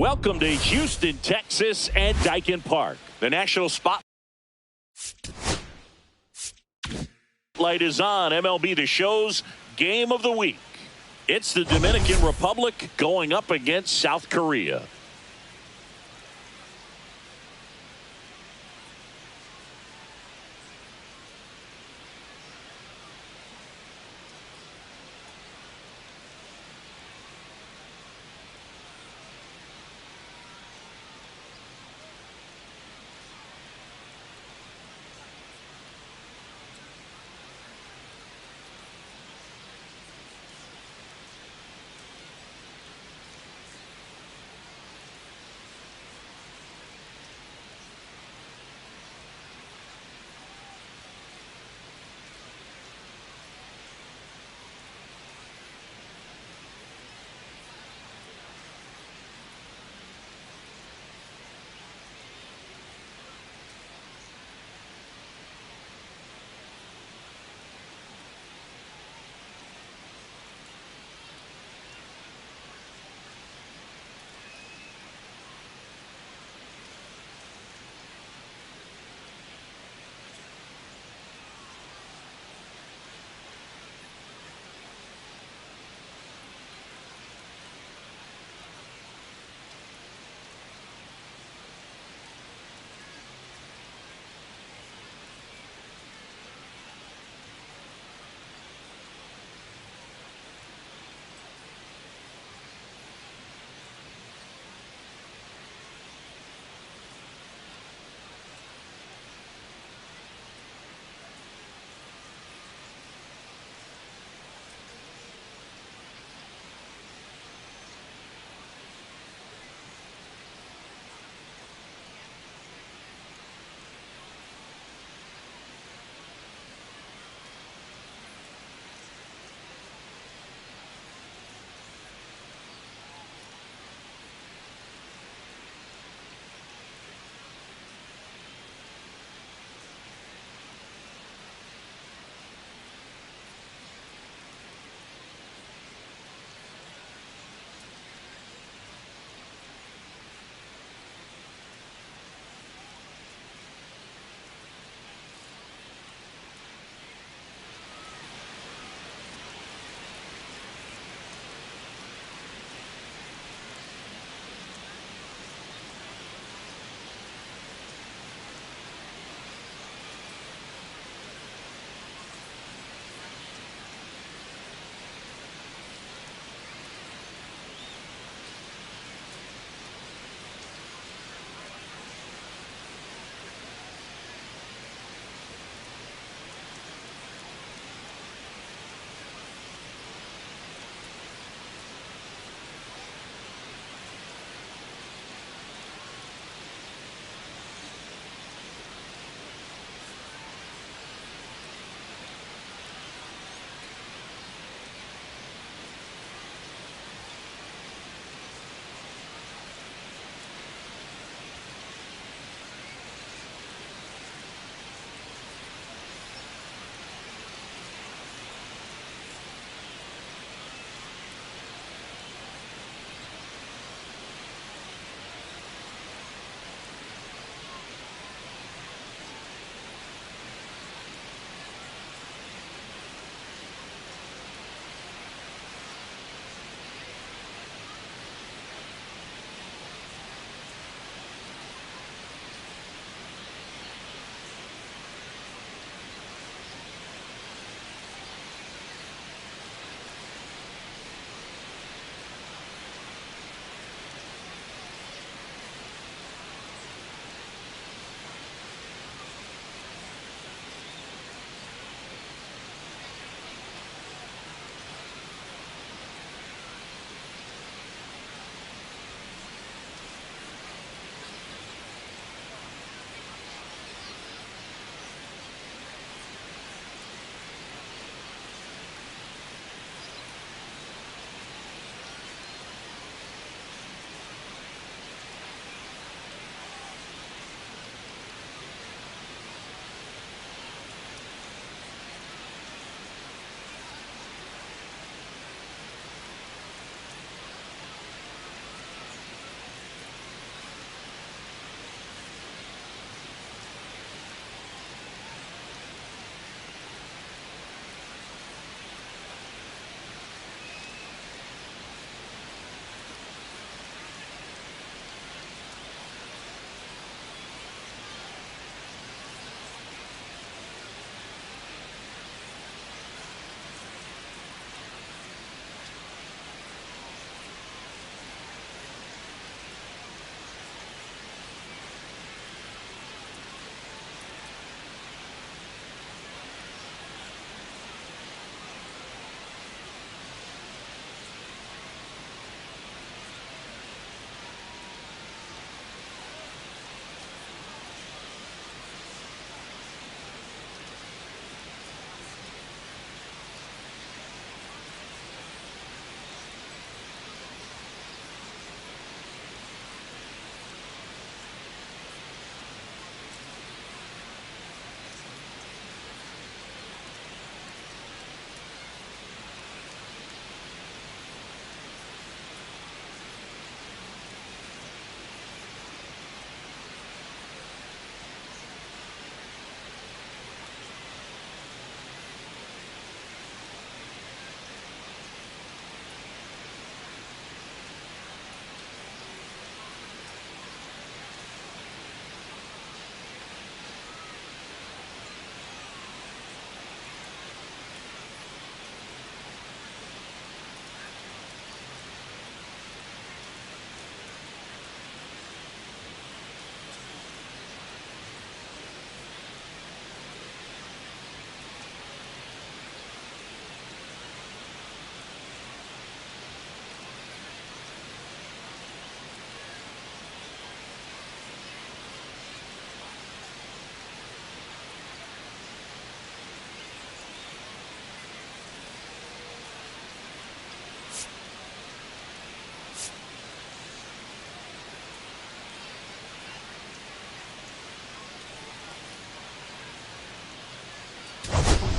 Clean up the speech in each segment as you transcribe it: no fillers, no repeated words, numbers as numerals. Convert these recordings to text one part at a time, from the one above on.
Welcome to Houston, Texas, and Daikin Park. The national spotlight is on MLB The Show's Game of the Week. It's the Dominican Republic going up against South Korea.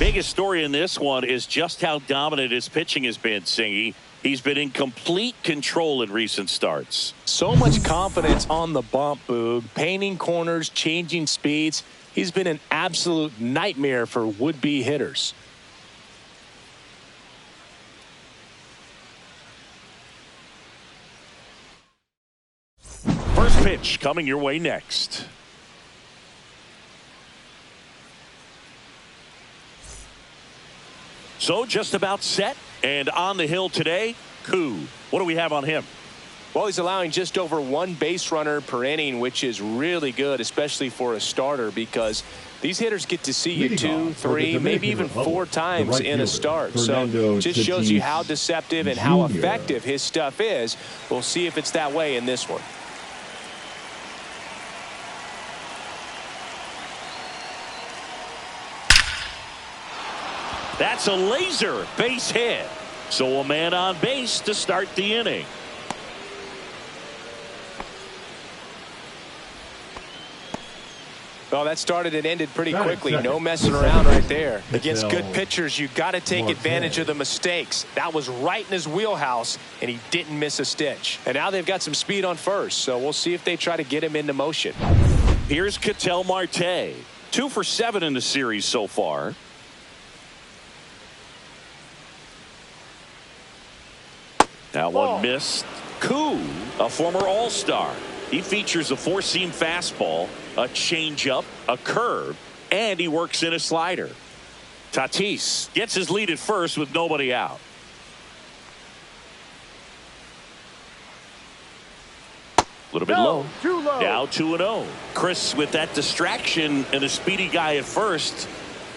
Biggest story in this one is just how dominant his pitching has been, Singy. He's been in complete control in recent starts. So much confidence on the bump, Boog. Painting corners, changing speeds. He's been an absolute nightmare for would-be hitters. First pitch coming your way next. So just about set and on the hill today, Koo. What do we have on him? Well, he's allowing just over 1 base runner per inning, which is really good, especially for a starter, because these hitters get to see you 2, 3, maybe even 4 times in a start. So just shows you how deceptive and how effective his stuff is. We'll see if it's that way in this one. That's a laser base hit. So a man on base to start the inning. Well, that started and ended pretty quickly. No messing around right there. Against good pitchers, you got to take advantage of the mistakes. That was right in his wheelhouse, and he didn't miss a stitch. And now they've got some speed on first, so we'll see if they try to get him into motion. Here's Ketel Marte. 2 for 7 in the series so far. That one missed. Koo, a former All-Star. He features a 4-seam fastball, a changeup, a curve, and he works in a slider. Tatis gets his lead at first with nobody out. A little bit low. Too low. Now 2-0. Chris, with that distraction and a speedy guy at first,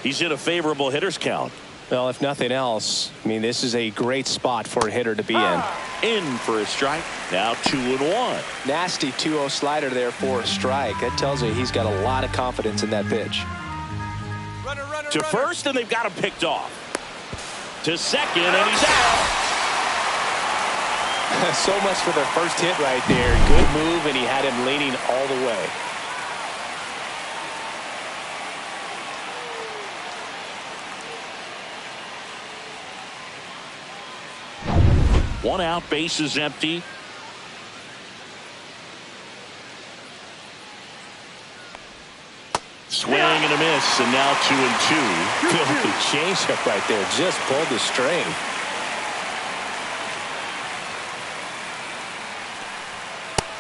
he's in a favorable hitter's count. Well, if nothing else, I mean, this is a great spot for a hitter to be in. In for a strike. Now 2-1. Nasty 2-0 slider there for a strike. That tells you he's got a lot of confidence in that pitch. Runner, to first, and they've got him picked off. To second, and he's out. So much for the first hit right there. Good move, and he had him leaning all the way. One out, base is empty. Swing and a miss, and now 2-2. Filthy changeup right there. Just pulled the string.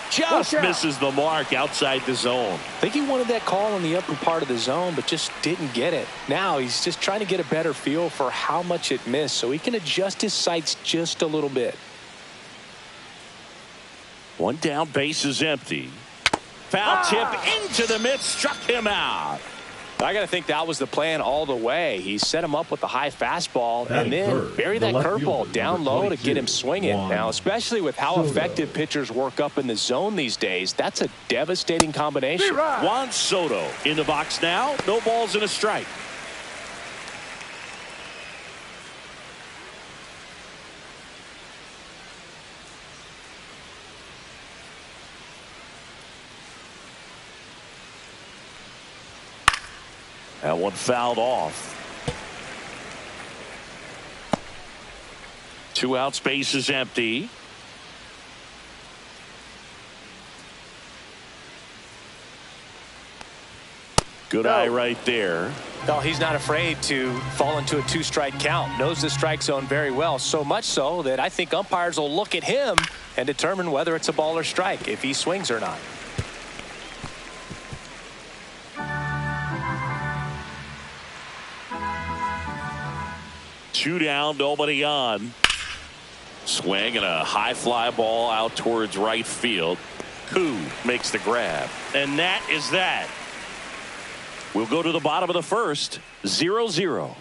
Just misses the mark outside the zone. I think he wanted that call in the upper part of the zone, but just didn't get it. Now he's just trying to get a better feel for how much it missed so he can adjust his sights just a little bit. One down, base is empty. Foul tip into the mid, struck him out. I got to think that was the plan all the way. He set him up with the high fastball and then bury that curveball down low to get him swinging. Now, especially with how effective pitchers work up in the zone these days, that's a devastating combination. Juan Soto in the box now. No balls and a strike. That one fouled off. 2 outs, base is empty. Good eye right there. No, he's not afraid to fall into a 2-strike count. Knows the strike zone very well. So much so that I think umpires will look at him and determine whether it's a ball or strike, if he swings or not. Two down, nobody on. Swing and a high fly ball out towards right field. Koo makes the grab. And that is that. We'll go to the bottom of the first. 0-0.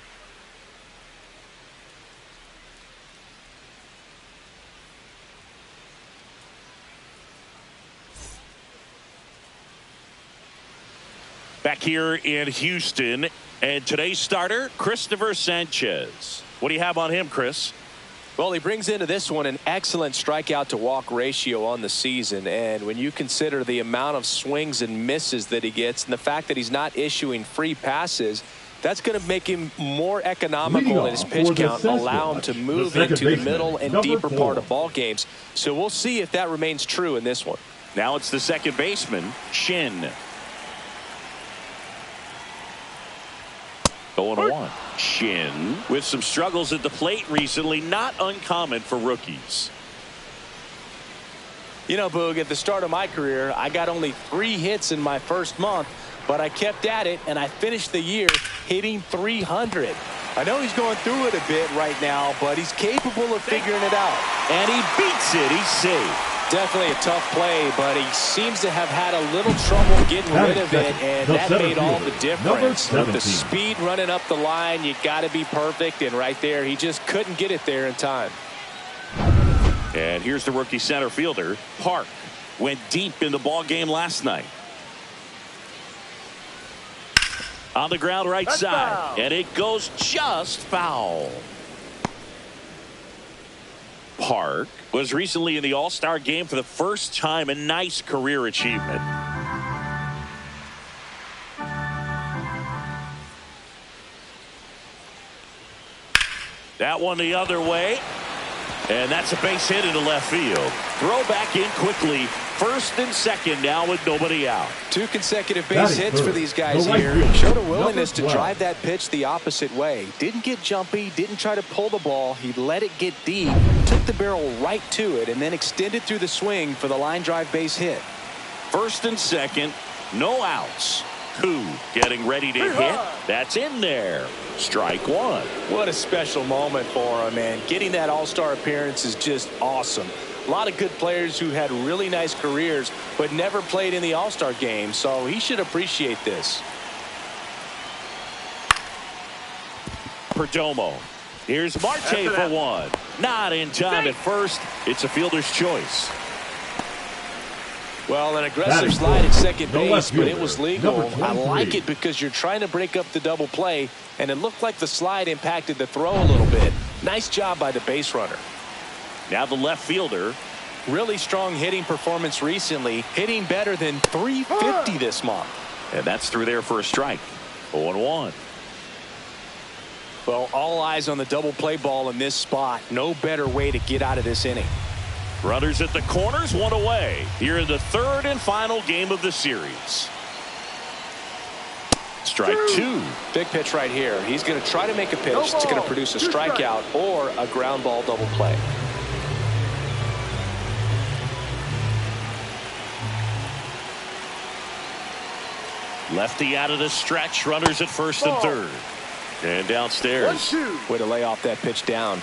Back here in Houston, and today's starter, Christopher Sanchez. What do you have on him, Chris? Well, he brings into this one an excellent strikeout to walk ratio on the season. And when you consider the amount of swings and misses that he gets and the fact that he's not issuing free passes, That's going to make him more economical in his pitch count, allow him to move into the middle and deeper part of ball games. So we'll see if that remains true in this one. Now it's the second baseman, Shin. 0-1. Shin with some struggles at the plate recently, not uncommon for rookies. You know, Boog, at the start of my career, I got only 3 hits in my first month, but I kept at it, and I finished the year hitting 300. I know he's going through it a bit right now, but he's capable of figuring it out. And he beats it. He's safe. Definitely a tough play, but he seems to have had a little trouble getting rid of it, and that made all the difference. With the speed running up the line, you got to be perfect, and right there, he just couldn't get it there in time. And here's the rookie center fielder, Park. Went deep in the ball game last night. On the ground right side, and it goes just foul. Park was recently in the All-Star game for the first time, a nice career achievement. That one the other way, and that's a base hit into left field. Throw back in quickly. First and second now with nobody out. 2 consecutive base hits for these guys here. Showed a willingness to drive that pitch the opposite way. Didn't get jumpy, didn't try to pull the ball. He let it get deep, took the barrel right to it, and then extended through the swing for the line drive base hit. First and second, no outs. Koo getting ready to hit. That's in there. Strike one. What a special moment for him, man. Getting that all-star appearance is just awesome. A lot of good players who had really nice careers but never played in the all-star game, so he should appreciate this. Perdomo. Here's Marte for one. Not in time at first. It's a fielder's choice. Well, an aggressive slide at second base, but it was legal. I like it because you're trying to break up the double play, and it looked like the slide impacted the throw a little bit. Nice job by the base runner. Now the left fielder. Really strong hitting performance recently, hitting better than .350 this month. And that's through there for a strike. 0-1. Well, all eyes on the double play ball in this spot. No better way to get out of this inning. Runners at the corners, one away. Here in the third and final game of the series. Strike two. Big pitch right here. He's going to try to make a pitch that's going to produce a strikeout or a ground ball double play. Lefty out of the stretch. Runners at first and third. And downstairs. Way to lay off that pitch down.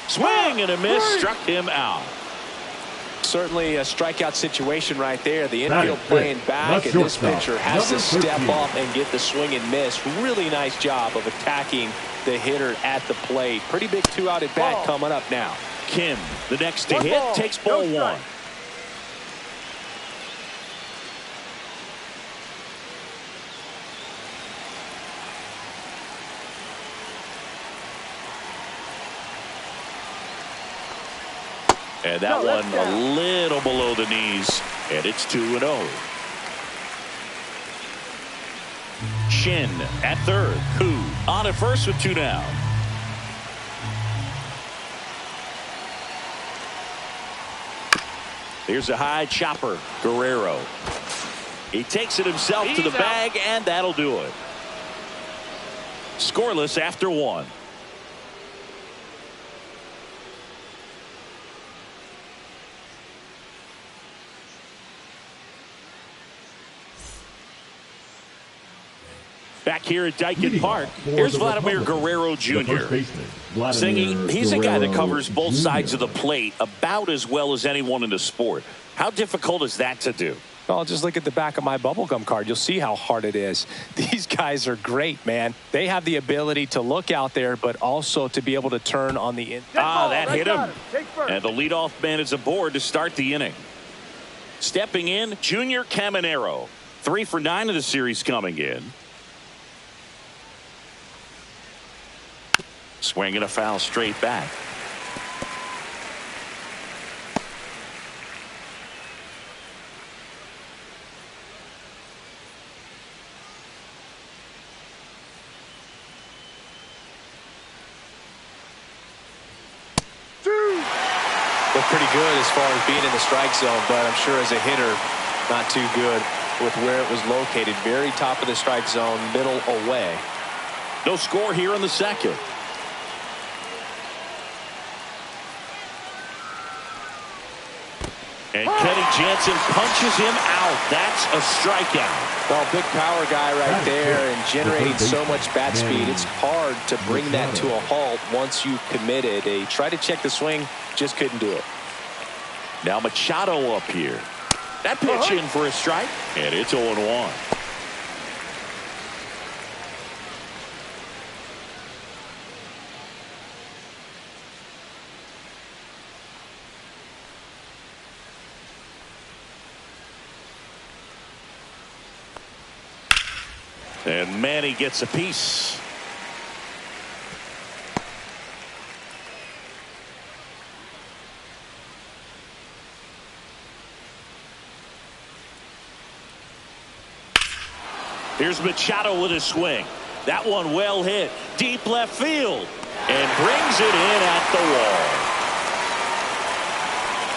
Swing and a miss. Struck him out. Certainly a strikeout situation right there. The infield playing back, and this pitcher has to step up and get the swing and miss. Really nice job of attacking the hitter at the plate. Pretty big 2-out at bat coming up now. Kim, the next to hit, takes ball one. And that one a little below the knees, and it's 2-0. Shin at third. Koo on at first with 2 down. Here's a high chopper. Guerrero. He takes it himself to the bag, and that'll do it. Scoreless after 1. Back here at Dyken Park, here's Vladimir Guerrero Jr. Singing, he's a guy that covers both sides of the plate about as well as anyone in the sport. How difficult is that to do? Well, just look at the back of my bubblegum card. You'll see how hard it is. These guys are great, man. They have the ability to look out there, but also to be able to turn on the in. That hit him. And the leadoff man is aboard to start the inning. Stepping in, Junior Caminero. 3 for 9 of the series coming in. Swing and a foul straight back. Looked pretty good as far as being in the strike zone, but I'm sure as a hitter, not too good with where it was located. Very top of the strike zone, middle away. No score here in the second. And Kenny Jansen punches him out. That's a strikeout. Well, big power guy right there and generating so much bat speed. It's hard to bring that to a halt once you've committed. They tried to check the swing, just couldn't do it. Now Machado up here. That pitch in for a strike, and it's 0-1. And Manny gets a piece. Here's Machado with a swing. That one well hit. Deep left field. And brings it in at the wall.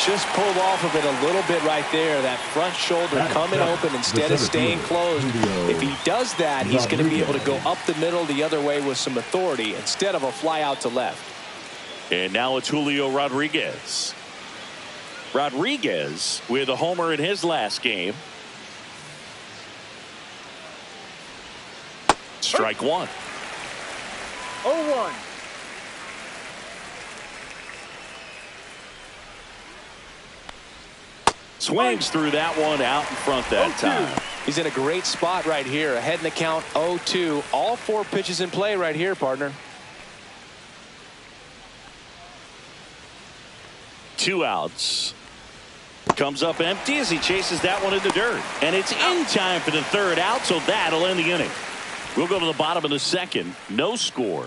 Just pulled off of it a little bit right there. That front shoulder coming open instead of staying closed. If he does that, he's going to be able to go up the middle the other way with some authority instead of a fly out to left. And now it's Julio Rodriguez. Rodriguez with a homer in his last game. Strike one. 0-1. Swings through that one out in front that time. He's in a great spot right here. Ahead in the count 0-2. All four pitches in play right here, partner. 2 outs. Comes up empty as he chases that one in the dirt. And it's in time for the third out, so that'll end the inning. We'll go to the bottom of the second. No score.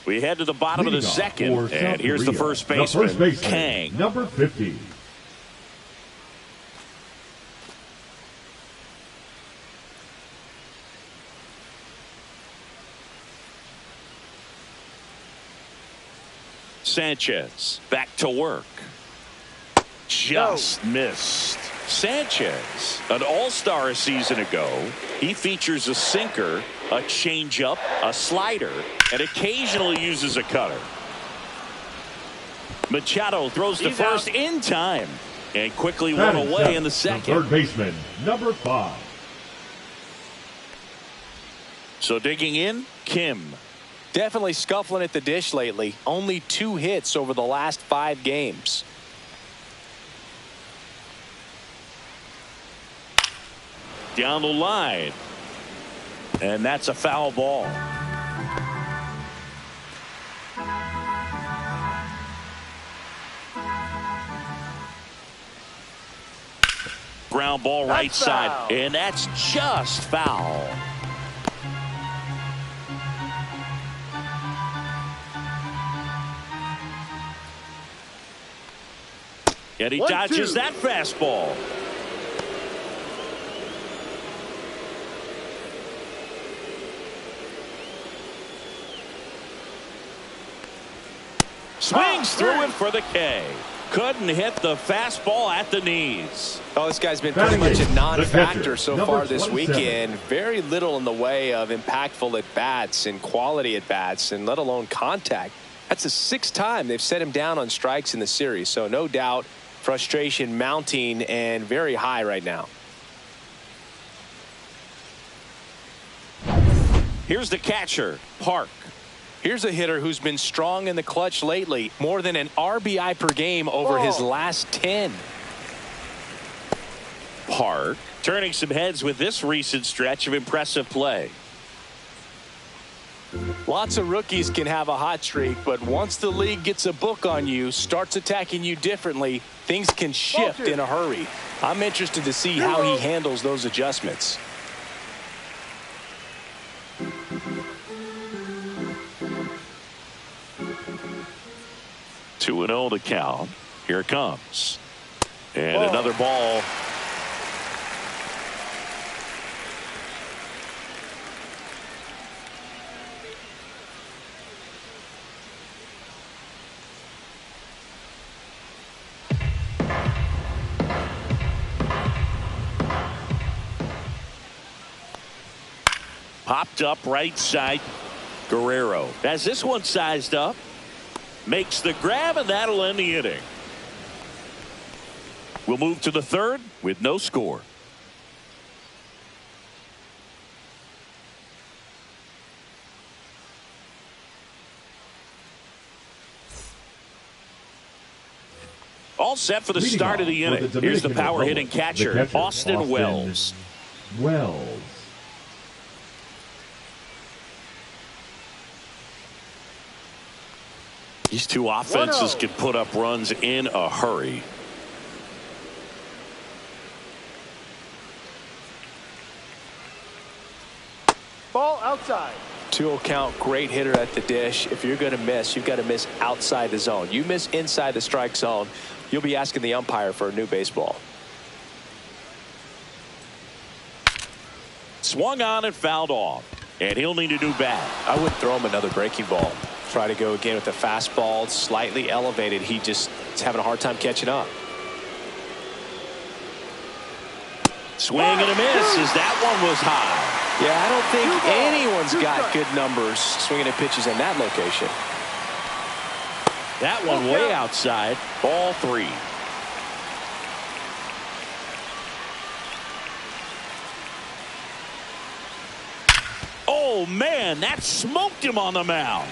We head to the bottom of the second, and here's the first baseman, Kang. Number 50. Sanchez back to work. Just missed. Sanchez, an all-star a season ago. He features a sinker, a changeup, a slider, and occasionally uses a cutter. Machado throws to first in time and quickly one away in the second. Third baseman, number 5. So digging in, Kim. Definitely scuffling at the dish lately. Only 2 hits over the last 5 games. Down the line. And that's a foul ball. Ground ball right side. And that's just foul. And he dodges that fastball. Swings through it for the K. Couldn't hit the fastball at the knees. Oh, this guy's been pretty much a non-factor so far this weekend. Very little in the way of impactful at-bats and quality at-bats, and let alone contact. That's the 6th time they've set him down on strikes in the series. So no doubt frustration mounting and very high right now. Here's the catcher, Park. Here's a hitter who's been strong in the clutch lately. More than an RBI per game over his last 10. Park turning some heads with this recent stretch of impressive play. Lots of rookies can have a hot streak, but once the league gets a book on you, starts attacking you differently, things can shift in a hurry. I'm interested to see how he handles those adjustments. 2-0 to count. Here it comes. And another ball. Popped up right side. Guerrero has this one sized up. Makes the grab, and that'll end the inning. We'll move to the third with no score. All set for the start of the inning. Here's the power hitting catcher, Austin Wells. These two offenses can put up runs in a hurry. Ball outside. 2-0 count, great hitter at the dish. If you're going to miss, you've got to miss outside the zone. You miss inside the strike zone, you'll be asking the umpire for a new baseball. Swung on and fouled off. And he'll need a new bat. I wouldn't throw him another breaking ball. Try to go again with the fastball, slightly elevated. He just is having a hard time catching up. Swing and a miss as that one was high. Yeah, I don't think anyone's got good numbers swinging at pitches in that location. That one way outside. Ball 3. Oh, man, that smoked him on the mound.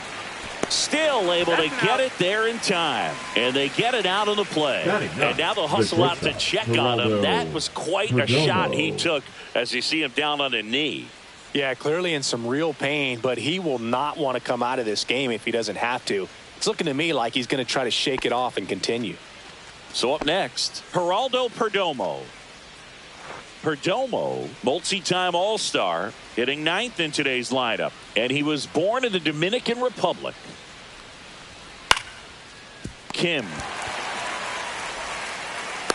Still able to get it there in time. And they get it out of the play. And now they'll hustle out to check on him. That was quite a shot he took as you see him down on a knee. Yeah, clearly in some real pain, but he will not want to come out of this game if he doesn't have to. It's looking to me like he's going to try to shake it off and continue. So up next, Geraldo Perdomo. Perdomo, multi-time All-Star, hitting 9th in today's lineup. And he was born in the Dominican Republic. Kim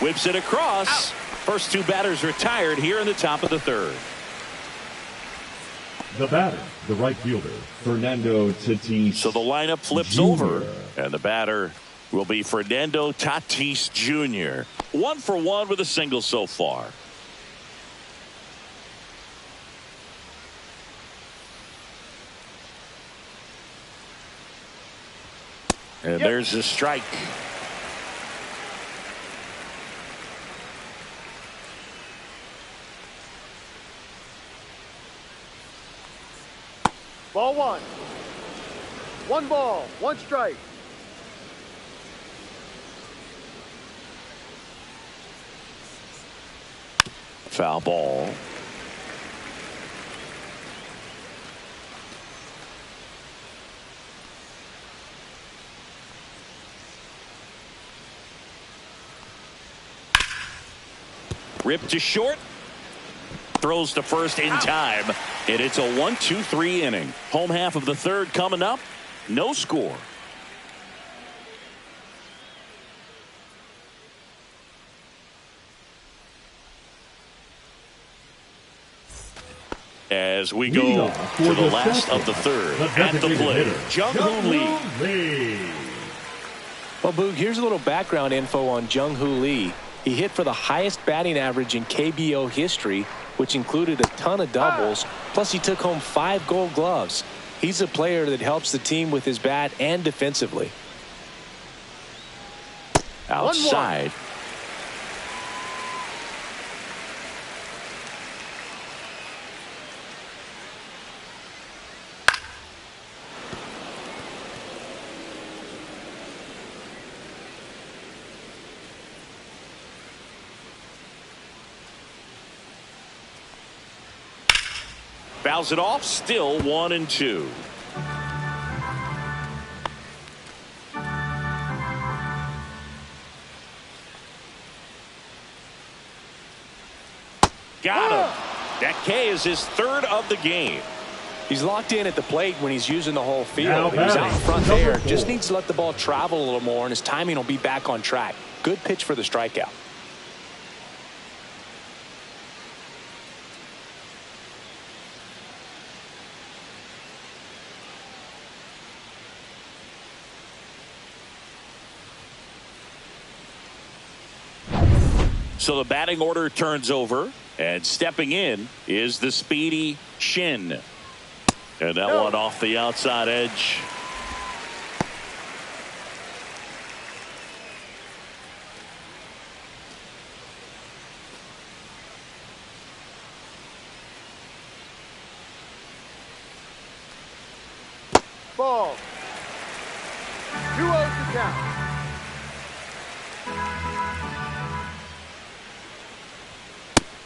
whips it across. First two batters retired here in the top of the third. The batter, the right fielder, Fernando Tatis. So the lineup flips Jr. over, and the batter will be Fernando Tatis Jr. 1 for 1 with a single so far. And there's a strike. Ball 1. 1 ball, 1 strike. Foul ball. Ripped to short. Throws to first in time. And it's a 1-2-3 inning. Home half of the third coming up. No score. As we go to the last of the third. At the plate, Jung-Hoo Lee. Well, Boog, here's a little background info on Jung-Hoo Lee. He hit for the highest batting average in KBO history, which included a ton of doubles. Plus, he took home 5 gold gloves. He's a player that helps the team with his bat and defensively. Outside. Fouls it off. Still 1-2. Got him. That K is his third of the game. He's locked in at the plate when he's using the whole Now field. He was out in front there. batting, Just number needs to let the ball travel a little more, and his timing will be back on track. Good pitch for the strikeout. So the batting order turns over, and stepping in is the speedy Shin. And that one off the outside edge. Ball. 2-0 to count.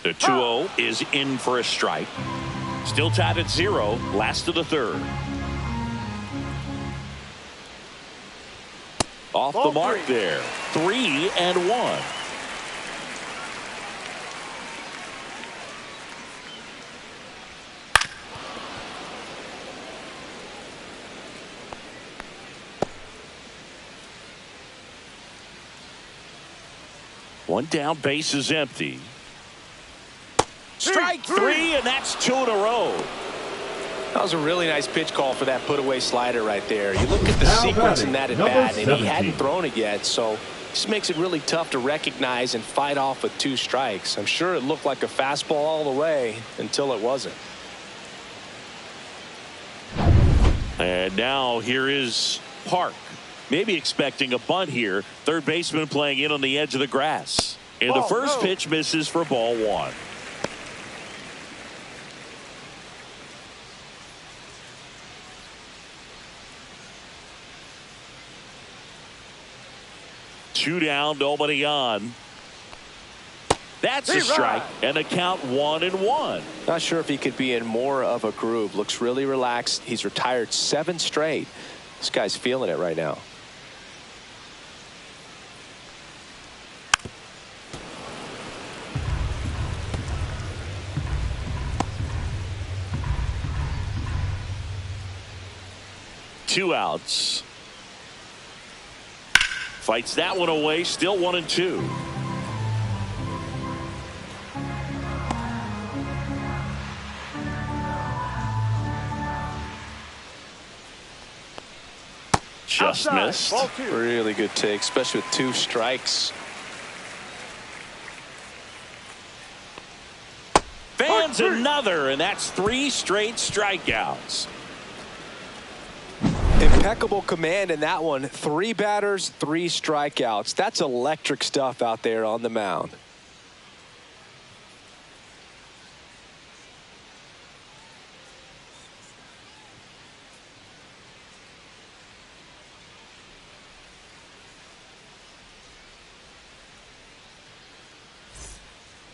The 2-0 is in for a strike. Still tied at 0, last of the third. Off the mark there. 3-1. One down, base is empty. Strike 3, and that's 2 in a row. That was a really nice pitch call for that put-away slider right there. You look at the sequence in that at-bat, and he hadn't thrown it yet, so this makes it really tough to recognize and fight off with 2 strikes. I'm sure it looked like a fastball all the way until it wasn't. And now here is Park. Maybe expecting a bunt here. Third baseman playing in on the edge of the grass. And the first pitch misses for ball 1. Two down, nobody on. That's a strike, and the count 1-1. Not sure if he could be in more of a groove. Looks really relaxed. He's retired 7 straight. This guy's feeling it right now. Two outs. Fights that one away, still 1-2. Just missed. Really good take, especially with 2 strikes. Fans another, and that's 3 straight strikeouts. Impeccable command in that one. 3 batters, 3 strikeouts. That's electric stuff out there on the mound.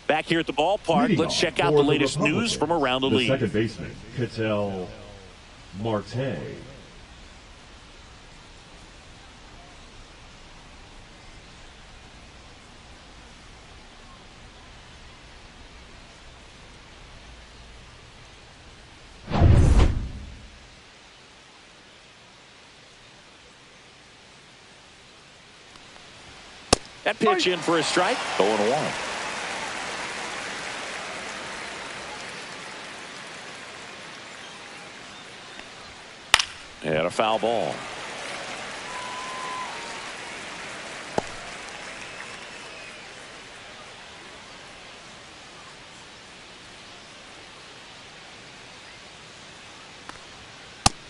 Back here at the ballpark, let's check out the latest news from around the league. Second baseman, Ketel Marte. That pitch in for a strike, 0-1. And a foul ball.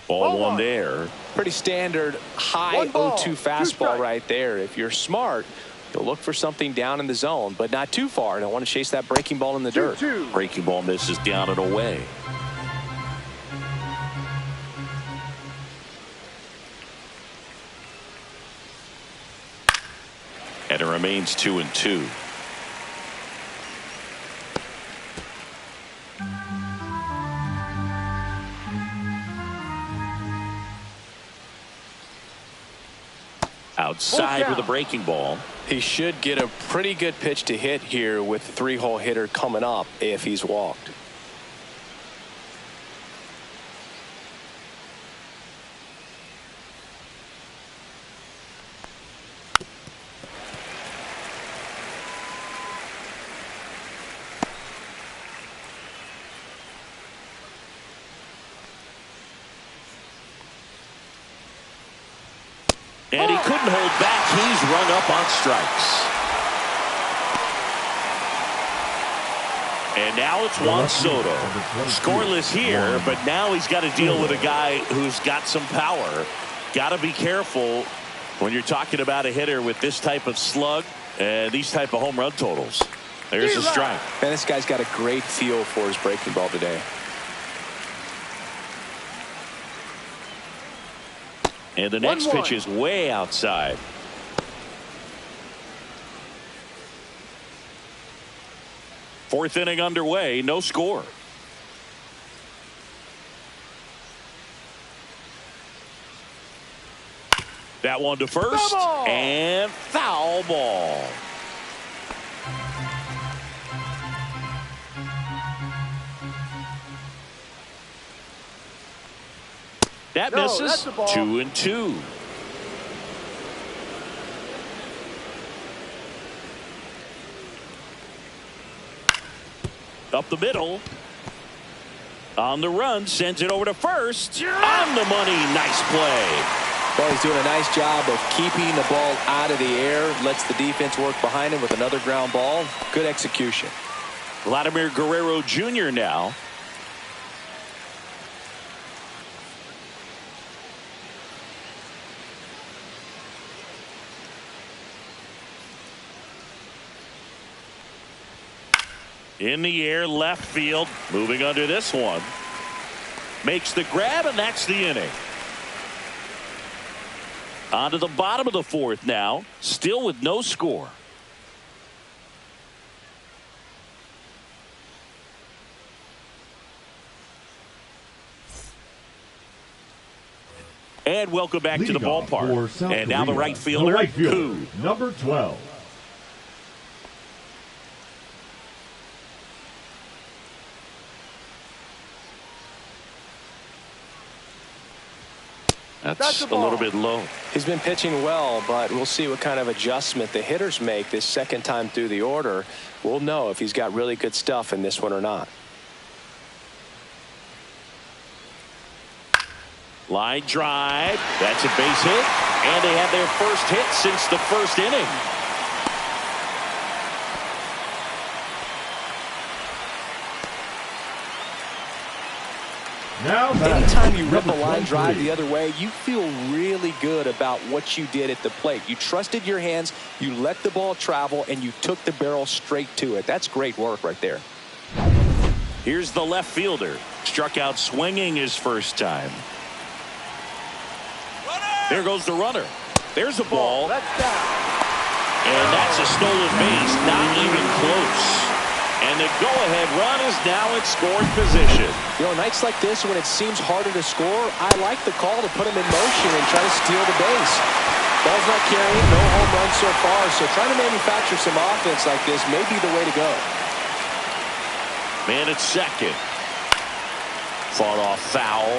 Ball 1 there. Pretty standard high 0-2 fastball right there. If you're smart, you'll look for something down in the zone, but not too far. Don't want to chase that breaking ball in the dirt. Breaking ball misses down and away. And it remains 2-2. outside with a breaking ball. He should get a pretty good pitch to hit here with the 3-hole hitter coming up if he's walked. And he couldn't hold back. He's rung up on strikes. And now it's Juan Soto. Scoreless here, but now he's got to deal with a guy who's got some power. Got to be careful when you're talking about a hitter with this type of slug and these type of home run totals. There's a strike. And this guy's got a great feel for his breaking ball today. And the next pitch is way outside. Fourth inning underway, no score. That one to first, and foul ball. That misses. 2-2. Up the middle. On the run, sends it over to first. On the money, nice play. Well, he's doing a nice job of keeping the ball out of the air. Lets the defense work behind him with another ground ball. Good execution. Vladimir Guerrero Jr. now. In the air, left field, moving under this one. Makes the grab, and that's the inning. On to the bottom of the fourth now, still with no score. And welcome back to the ballpark. And now the right fielder, Koo. Number 12. That's a little bit low. He's been pitching well, but we'll see what kind of adjustment the hitters make this second time through the order. We'll know if he's got really good stuff in this one or not. Line drive. That's a base hit. And they have their first hit since the first inning. Anytime you rip a line drive the other way, you feel really good about what you did at the plate. You trusted your hands, you let the ball travel, and you took the barrel straight to it. That's great work right there. Here's the left fielder. Struck out swinging his first time. There goes the runner. There's a ball. And that's a stolen base. Not even close. And the go-ahead run is now in scoring position. You know, nights like this when it seems harder to score, I like the call to put him in motion and try to steal the base. Ball's not carrying, no home runs so far, so trying to manufacture some offense like this may be the way to go. Man at second. Fought off foul.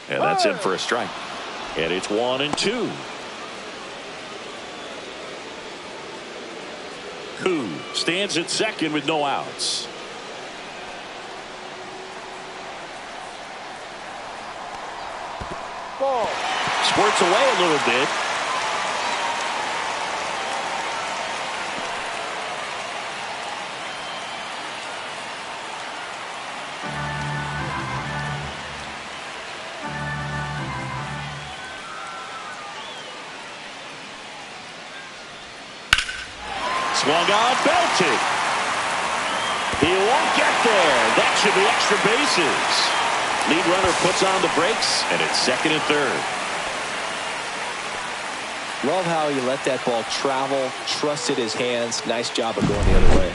And that's in for a strike. And it's 1-2. Koo stands at second with no outs. Ball. Squirts away a little bit. Swung on, belted. He won't get there. That should be extra bases. Lead runner puts on the brakes, and it's second and third. Love how he let that ball travel, trusted his hands. Nice job of going the other way.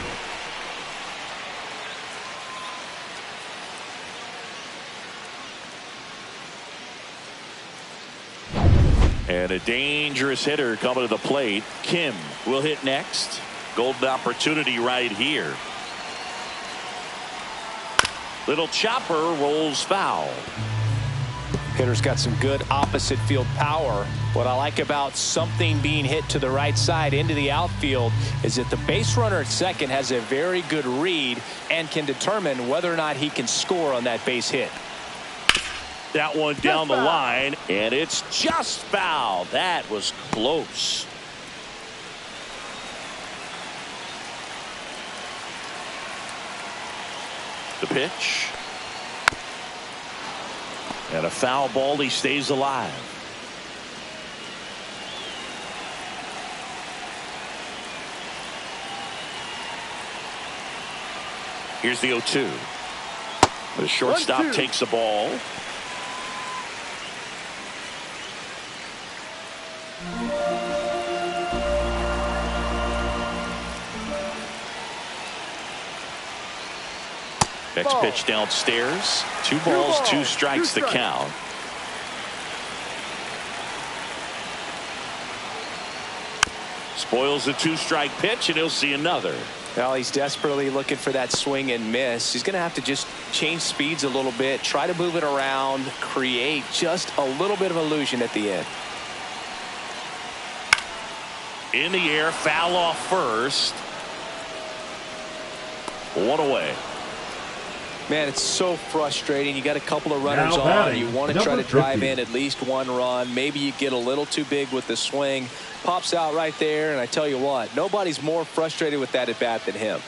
And a dangerous hitter coming to the plate. Kim will hit next. Golden opportunity right here. Little chopper rolls foul. Hitter's got some good opposite field power. What I like about something being hit to the right side into the outfield is that the base runner at second has a very good read and can determine whether or not he can score on that base hit. That one down the line, and it's just foul. That was close. The pitch. And a foul ball. He stays alive. Here's the 0-2. The shortstop takes the ball. Next pitch downstairs. 2 balls, 2 strikes the count. Spoils the 2-strike pitch, and he'll see another. Well, he's desperately looking for that swing and miss. He's going to have to just change speeds a little bit, try to move it around, create just a little bit of illusion at the end. In the air, foul off first. 1 away. Man, it's so frustrating. You got a couple of runners on. You want to try to drive in at least 1 run. Maybe you get a little too big with the swing. Pops out right there, and I tell you what, nobody's more frustrated with that at bat than him.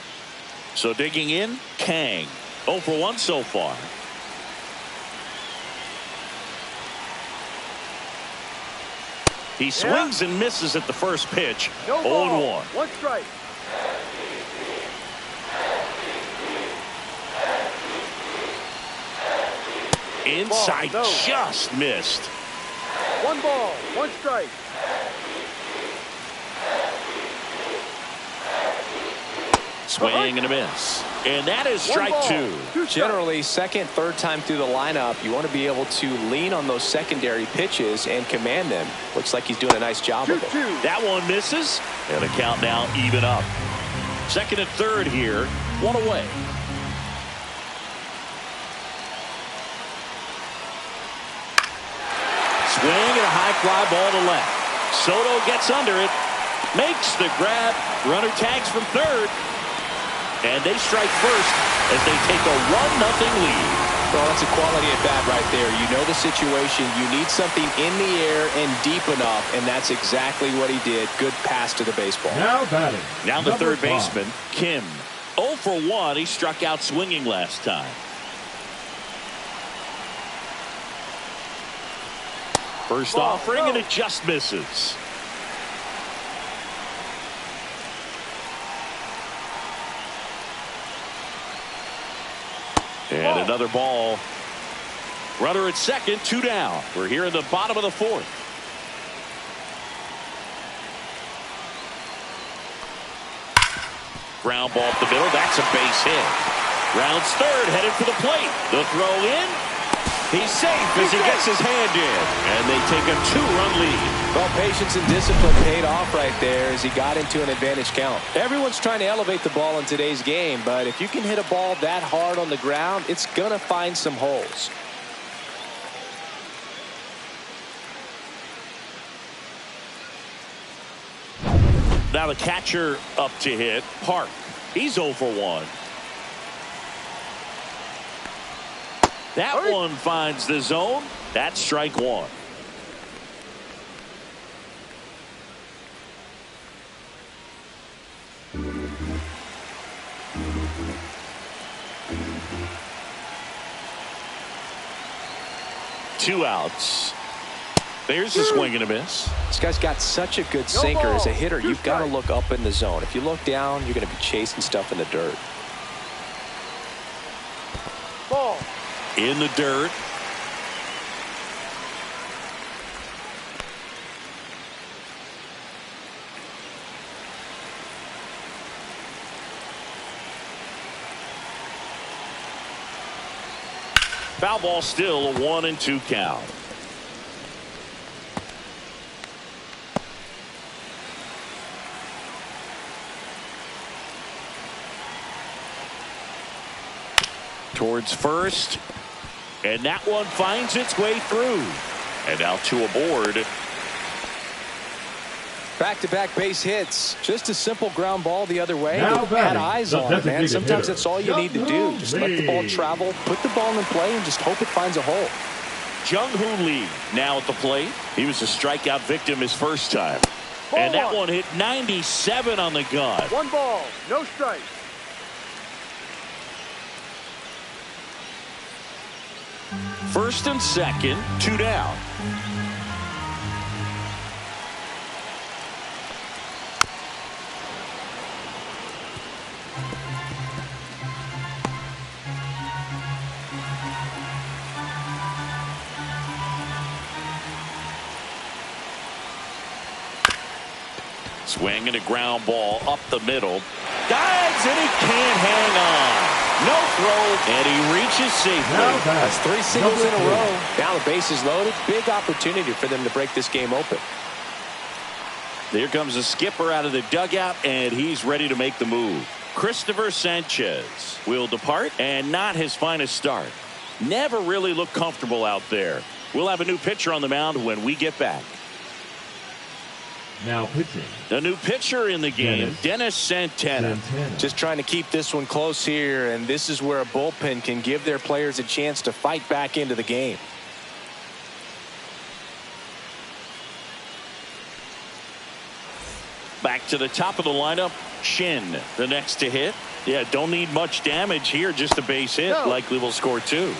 So digging in, Kang. 0 for 1 so far. He swings and misses at the first pitch. 0-1. 1 strike. Inside, just missed. 1 ball, 1 strike. Swing and a miss. And that is strike 2. Generally, second, third time through the lineup, you want to be able to lean on those secondary pitches and command them. Looks like he's doing a nice job of it. That one misses. And the count now even up. Second and third here. 1 away. Swing and a high fly ball to left. Soto gets under it. Makes the grab. Runner tags from third. And they strike first as they take a 1-0 lead. Well, that's a quality at bat right there. You know the situation. You need something in the air and deep enough, and that's exactly what he did. Good pass to the baseball. Now batting. Now the third baseman, Kim. 0 for 1. He struck out swinging last time. First offering, and it just misses. And another ball. Runner at second, 2 down. We're here in the bottom of the 4th. Ground ball up the middle. That's a base hit. Rounds third, headed for the plate. The throw in. He's safe as he gets his hand in. And they take a 2-run lead. Well, patience and discipline paid off right there as he got into an advantage count. Everyone's trying to elevate the ball in today's game, but if you can hit a ball that hard on the ground, it's going to find some holes. Now the catcher up to hit, Park. He's 0 for 1. That one finds the zone. That's strike 1. Two outs. There's a swing and a miss. This guy's got such a good sinker. As a hitter, you've got to look up in the zone. If you look down, you're going to be chasing stuff in the dirt. Ball. In the dirt. Foul ball, still a 1-2 count. Towards first, and that one finds its way through. And now 2 aboard. Back-to-back base hits. Just a simple ground ball the other way. Now Had eyes on it, man. Sometimes hitter. that's all you need to do. Just let the ball travel, put the ball in play, and just hope it finds a hole. Jung-Hoo Lee now at the plate. He was a strikeout victim his first time. And that one hit 97 on the gun. 1 ball, no strike. First and second, 2 down. Swing and a ground ball up the middle. Dives and he can't hang on. No throw, and he reaches safely. That's 3 singles in a row. Now the bases loaded. Big opportunity for them to break this game open. There comes the skipper out of the dugout, and he's ready to make the move. Christopher Sanchez will depart, and not his finest start. Never really looked comfortable out there. We'll have a new pitcher on the mound when we get back. Now pitching. The new pitcher in the game, Dennis Santana. Just trying to keep this one close here, and this is where a bullpen can give their players a chance to fight back into the game. Back to the top of the lineup, Shin, the next to hit. Yeah, don't need much damage here, just a base hit. Likely will score 2.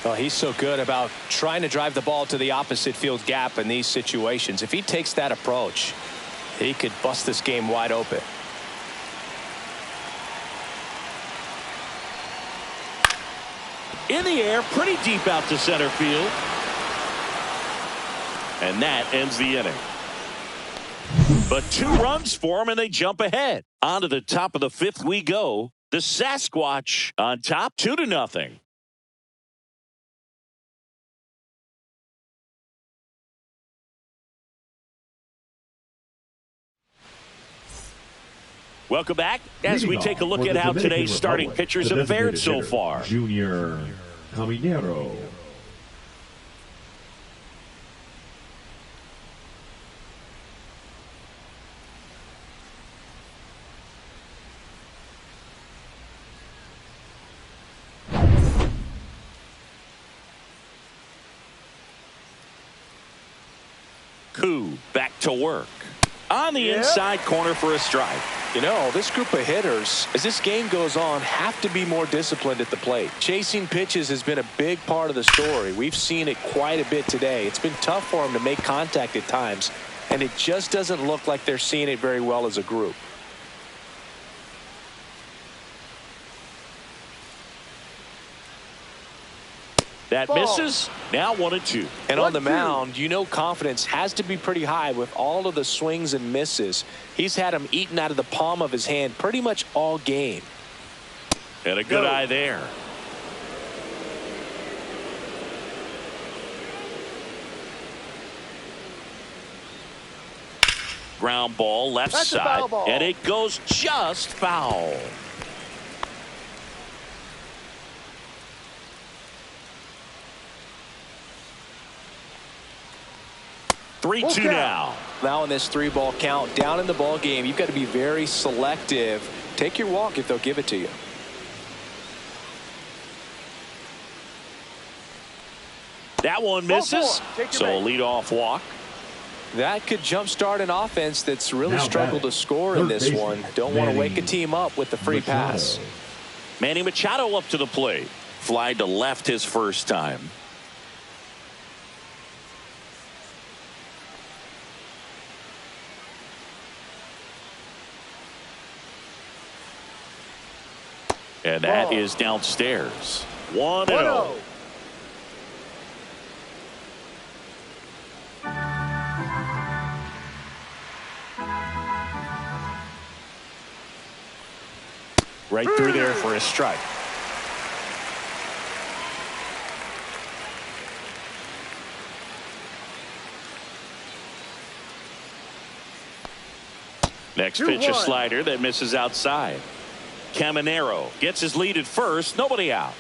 Oh, he's so good about trying to drive the ball to the opposite field gap in these situations. If he takes that approach, he could bust this game wide open. In the air, pretty deep out to center field. And that ends the inning. But 2 runs for him, and they jump ahead. On to the top of the 5th we go. The Sasquatch on top, 2-0. Welcome back as we take a look at how today's starting pitchers have fared so far. Junior Caminero. Koo back to work. On the inside corner for a strike. You know, this group of hitters, as this game goes on, have to be more disciplined at the plate. Chasing pitches has been a big part of the story. We've seen it quite a bit today. It's been tough for them to make contact at times, and it just doesn't look like they're seeing it very well as a group. That misses. Now 1-2. And on the mound, you know confidence has to be pretty high with all of the swings and misses. He's had them eaten out of the palm of his hand pretty much all game. And a good eye there. Ground ball left side. And it goes just foul. 3-2 now. Now in this 3-ball count, down in the ball game, you've got to be very selective. Take your walk if they'll give it to you. That one misses. So a leadoff walk. That could jumpstart an offense that's really struggled to score in this one. Don't want to wake a team up with the free pass. Manny Machado up to the plate. Fly to left his first time. And that is downstairs. 1-0. Right through there for a strike. Next pitch, a slider that misses outside. Caminero gets his lead at first. Nobody out.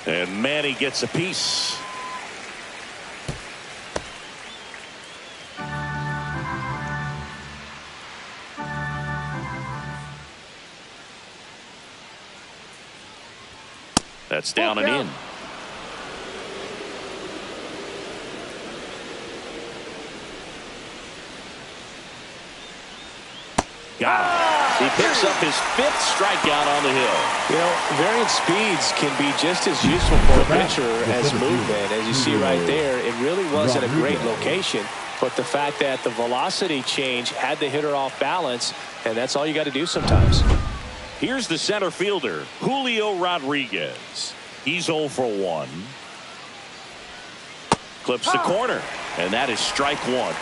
And Manny gets a piece. That's down and in. Got him. He picks up his 5th strikeout on the hill. You know, varying speeds can be just as useful for a pitcher as movement. As you see right there, it really wasn't a great location, but the fact that the velocity change had the hitter off balance, and that's all you got to do sometimes. Here's the center fielder, Julio Rodriguez. He's 0 for 1. Clips the corner, and that is strike 1.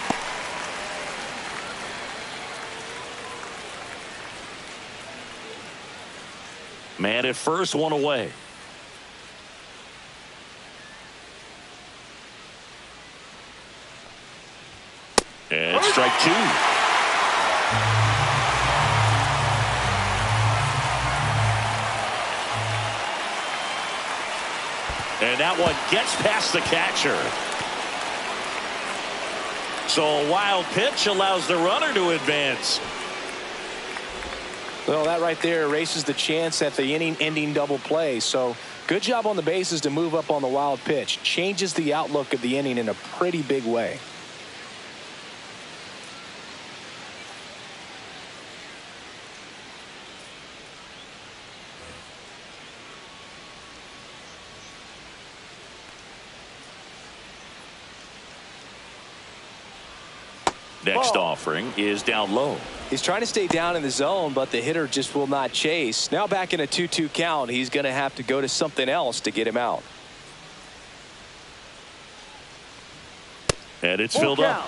Man at first, 1 away. And strike 2. And that one gets past the catcher. So a wild pitch allows the runner to advance. Well, that right there erases the chance at the inning-ending double play. So good job on the bases to move up on the wild pitch. Changes the outlook of the inning in a pretty big way. Next offering is down low. He's trying to stay down in the zone, but the hitter just will not chase. Now back in a 2-2 count, he's going to have to go to something else to get him out. And it's filled up.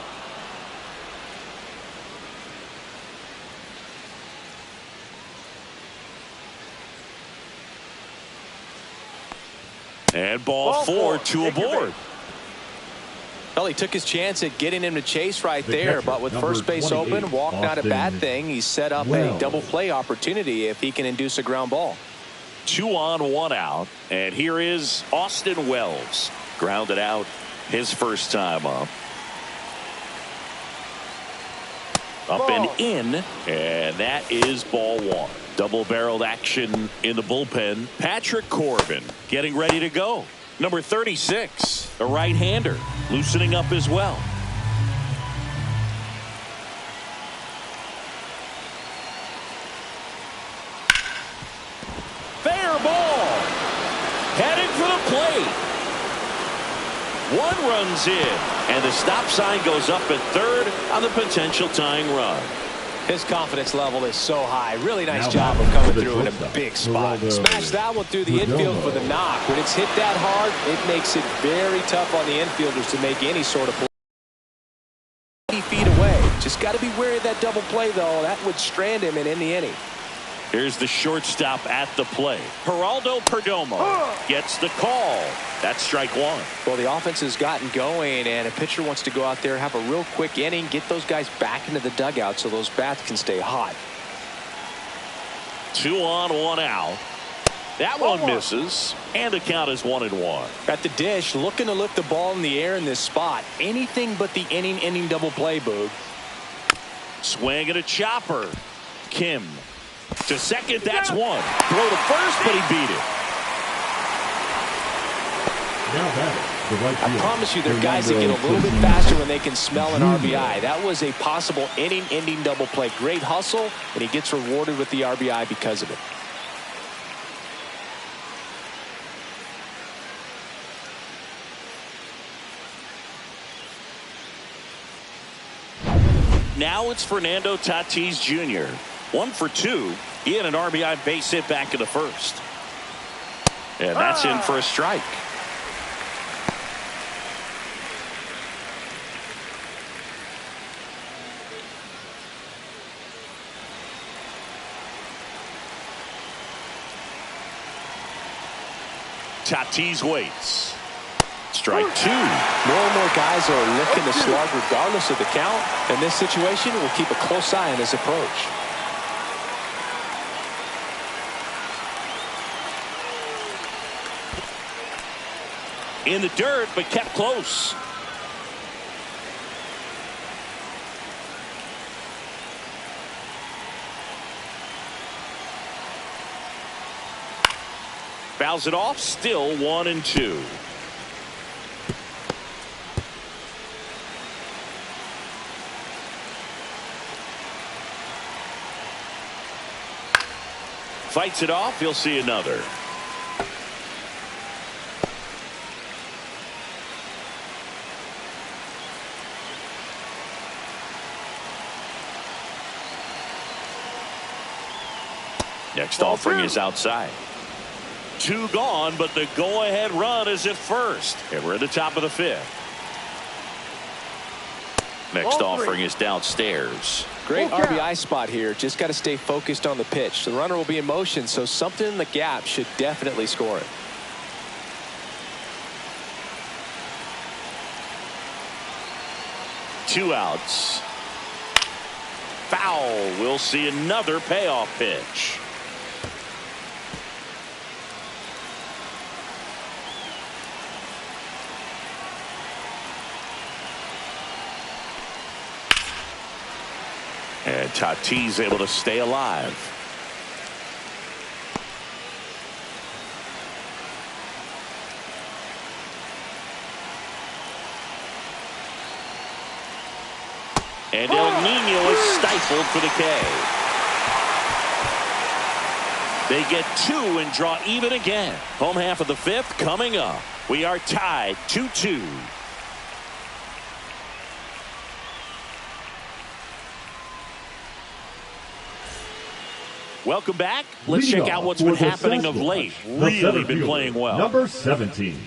And ball 4, 2 aboard. Well, he took his chance at getting him to chase right there, but with first base open, walk not a bad thing. He's set up a double play opportunity if he can induce a ground ball. 2 on, 1 out. And here is Austin Wells. Grounded out his first time up. Up and in. And that is ball 1. Double-barreled action in the bullpen. Patrick Corbin getting ready to go. Number 36, a right-hander, loosening up as well. Fair ball. Headed for the plate. 1 runs in, and the stop sign goes up at third on the potential tying run. His confidence level is so high. Really nice job of coming through in a big spot. Smash that one through the infield for the knock. When it's hit that hard, it makes it very tough on the infielders to make any sort of play. 80 feet away. Just got to be wary of that double play, though. That would strand him and end the inning. Here's the shortstop at the plate. Geraldo Perdomo gets the call. That's strike 1. Well, the offense has gotten going, and a pitcher wants to go out there, have a real quick inning, get those guys back into the dugout so those bats can stay hot. 2 on, 1 out. That one misses, and the count is 1-1. At the dish, looking to lift the ball in the air in this spot. Anything but the inning-ending double play, Boog. Swing and a chopper. Kim to second. That's 1. Throw to first, but he beat it. I promise you, there are guys that get a little bit faster when they can smell an RBI. That was a possible inning-ending double play. Great hustle, and he gets rewarded with the RBI because of it. Now it's Fernando Tatis Jr. 1 for 2. He had an RBI base hit back in the first. And that's in for a strike. Tatis waits. Strike two. More and more guys are looking to slug regardless of the count. In this situation, we'll keep a close eye on his approach. In the dirt, but kept close. Fouls it off, still 1-2. Fights it off, he'll see another. Next offering is outside. Two gone, but the go-ahead run is at first. And we're at the top of the fifth. Next offering is downstairs. Great RBI spot here. Just got to stay focused on the pitch. The runner will be in motion, so something in the gap should definitely score it. Two outs. Foul. We'll see another payoff pitch. And Tatis able to stay alive. And El Nino is stifled for the K. They get two and draw even again. Home half of the fifth coming up. We are tied 2-2. Welcome back. Let's check out what's been happening of late. Really been playing well. Number 17.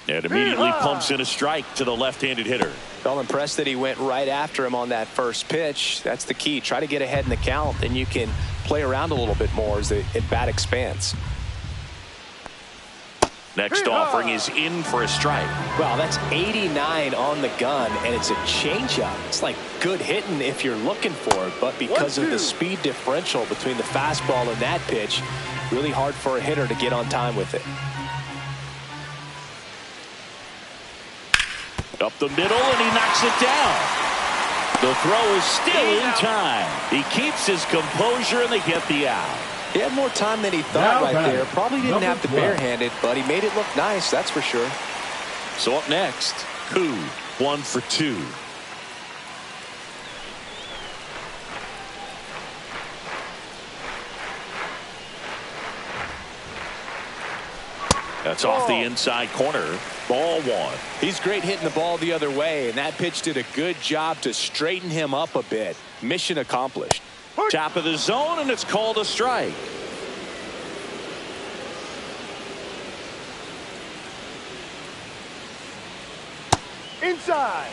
And immediately pumps in a strike to the left-handed hitter. Well, impressed that he went right after him on that first pitch. That's the key. Try to get ahead in the count, then you can play around a little bit more as the at-bat expands. Next offering is in for a strike. Wow, that's 89 on the gun, and it's a changeup. It's like good hitting if you're looking for it, but because of the speed differential between the fastball and that pitch, really hard for a hitter to get on time with it. Up the middle, and he knocks it down. The throw is still in time. He keeps his composure, and they get the out. He had more time than he thought right there. Probably didn't have to barehand it, but he made it look nice, that's for sure. So up next, Koo, 1 for 2. That's off the inside corner. Ball 1. He's great hitting the ball the other way, and that pitch did a good job to straighten him up a bit. Mission accomplished. Top of the zone, and it's called a strike. Inside.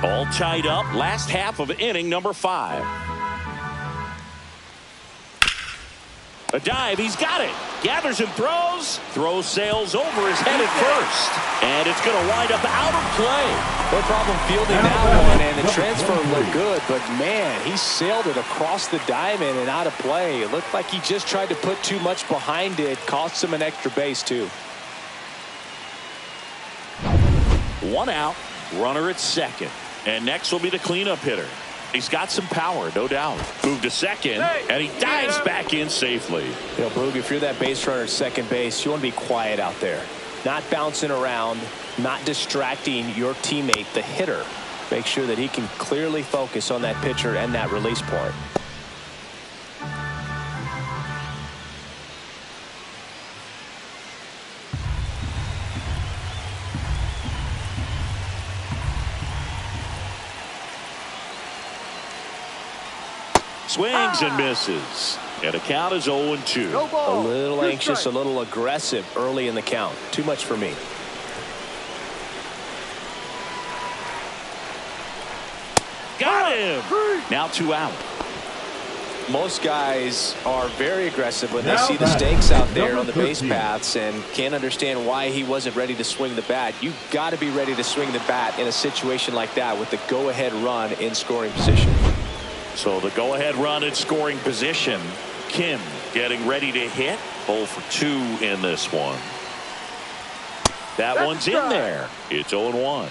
All tied up. Last half of inning number 5. A dive, he's got it. Gathers and throws. Throw sails over his head at first. And it's going to wind up out of play. No problem fielding that one, and the transfer looked good, but man, he sailed it across the diamond and out of play. It looked like he just tried to put too much behind it. Cost him an extra base, too. 1 out, runner at second. And next will be the cleanup hitter. He's got some power, no doubt. Moved to second, and he dives back in safely. You know, Boog, if you're that base runner at second base, you want to be quiet out there. Not bouncing around, not distracting your teammate, the hitter. Make sure that he can clearly focus on that pitcher and that release point. Swings and misses. And the count is 0-2. No ball. A little Two anxious, strikes. a little aggressive early in the count. Too much for me. Got him. Now 2 out. Most guys are very aggressive when they Now see the batting, stakes out there number on the base 13. paths and can't understand why he wasn't ready to swing the bat. You've got to be ready to swing the bat in a situation like that with the go-ahead run in scoring position. So the go-ahead run in scoring position. Kim getting ready to hit. 0 for 2 in this one. That That's one's in strike. there. It's 0-1.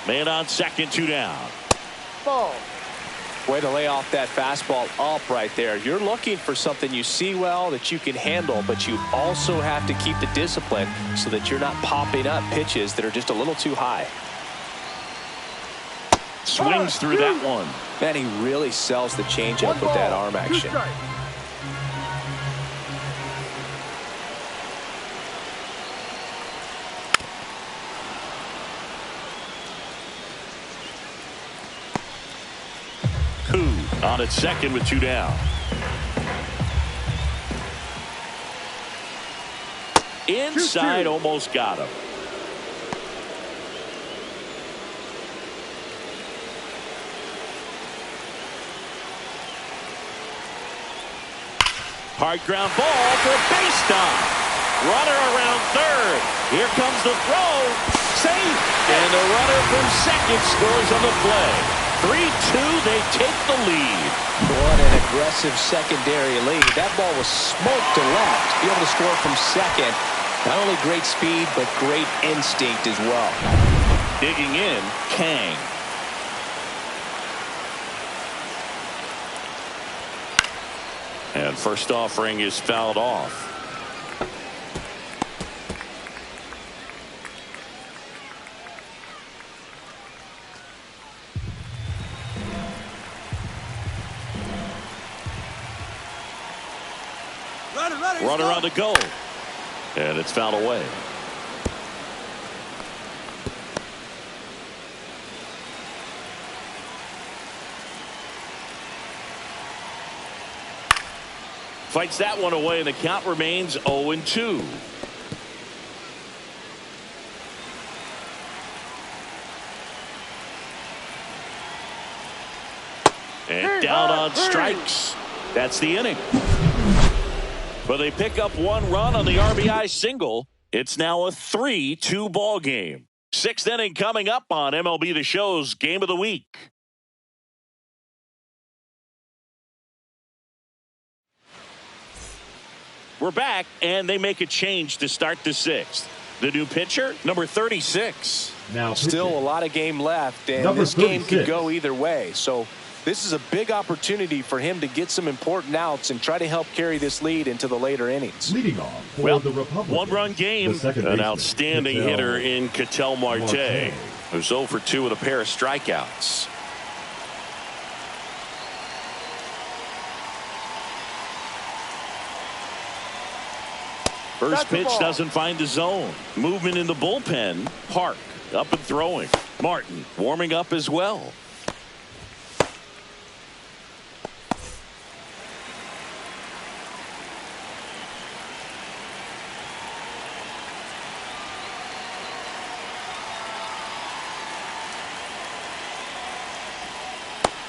Man on second, 2 down. Ball. Way to lay off that fastball up right there. You're looking for something you see well that you can handle, but you also have to keep the discipline so that you're not popping up pitches that are just a little too high. Swings through that one. Man, he really sells the changeup One with that ball, arm two action. strikes. Koo on its second with 2 down. Inside, 2-2. almost got him. Hard ground ball for a base stop. Runner around third. Here comes the throw. Safe. And the runner from second scores on the play. 3-2, they take the lead. What an aggressive secondary lead. That ball was smoked to left. Be able to score from second. Not only great speed, but great instinct as well. Digging in, Kang. And first offering is fouled off. Runner on the go. And it's fouled away. Fights that one away, and the count remains 0-2. And down on strikes. That's the inning. But they pick up 1 run on the RBI single. It's now a 3-2 ball game. 6th inning coming up on MLB The Show's Game of the Week. We're back, and they make a change to start the 6th. The new pitcher, number 36. Now Still pitching. a lot of game left, and Number this game could 36. go either way. So this is a big opportunity for him to get some important outs and try to help carry this lead into the later innings. Leading off for Well, the Republicans. 1-run game. the second An baseman, outstanding Ketel hitter in Ketel Marte, Marte. who's 0 for 2 with a pair of strikeouts. First That's the pitch ball. doesn't find the zone. Movement in the bullpen. Park up and throwing. Martin warming up as well.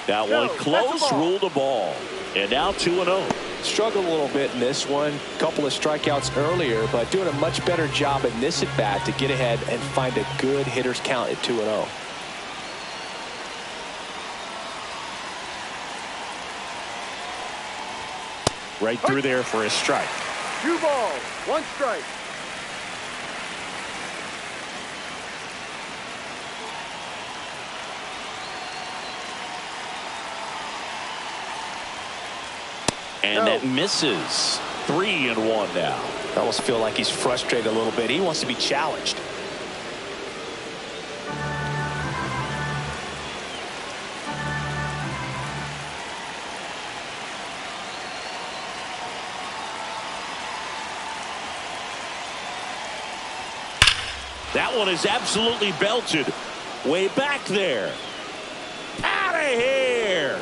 That one close, ruled a ball. And now 2-0. Struggled a little bit in this one. Couple of strikeouts earlier, but doing a much better job in this at bat to get ahead and find a good hitter's count at 2-0. Right through there for a strike. 2 balls, 1 strike. And that misses. 3-1 now. I almost feel like he's frustrated a little bit. He wants to be challenged. That one is absolutely belted. Way back there. Out of here.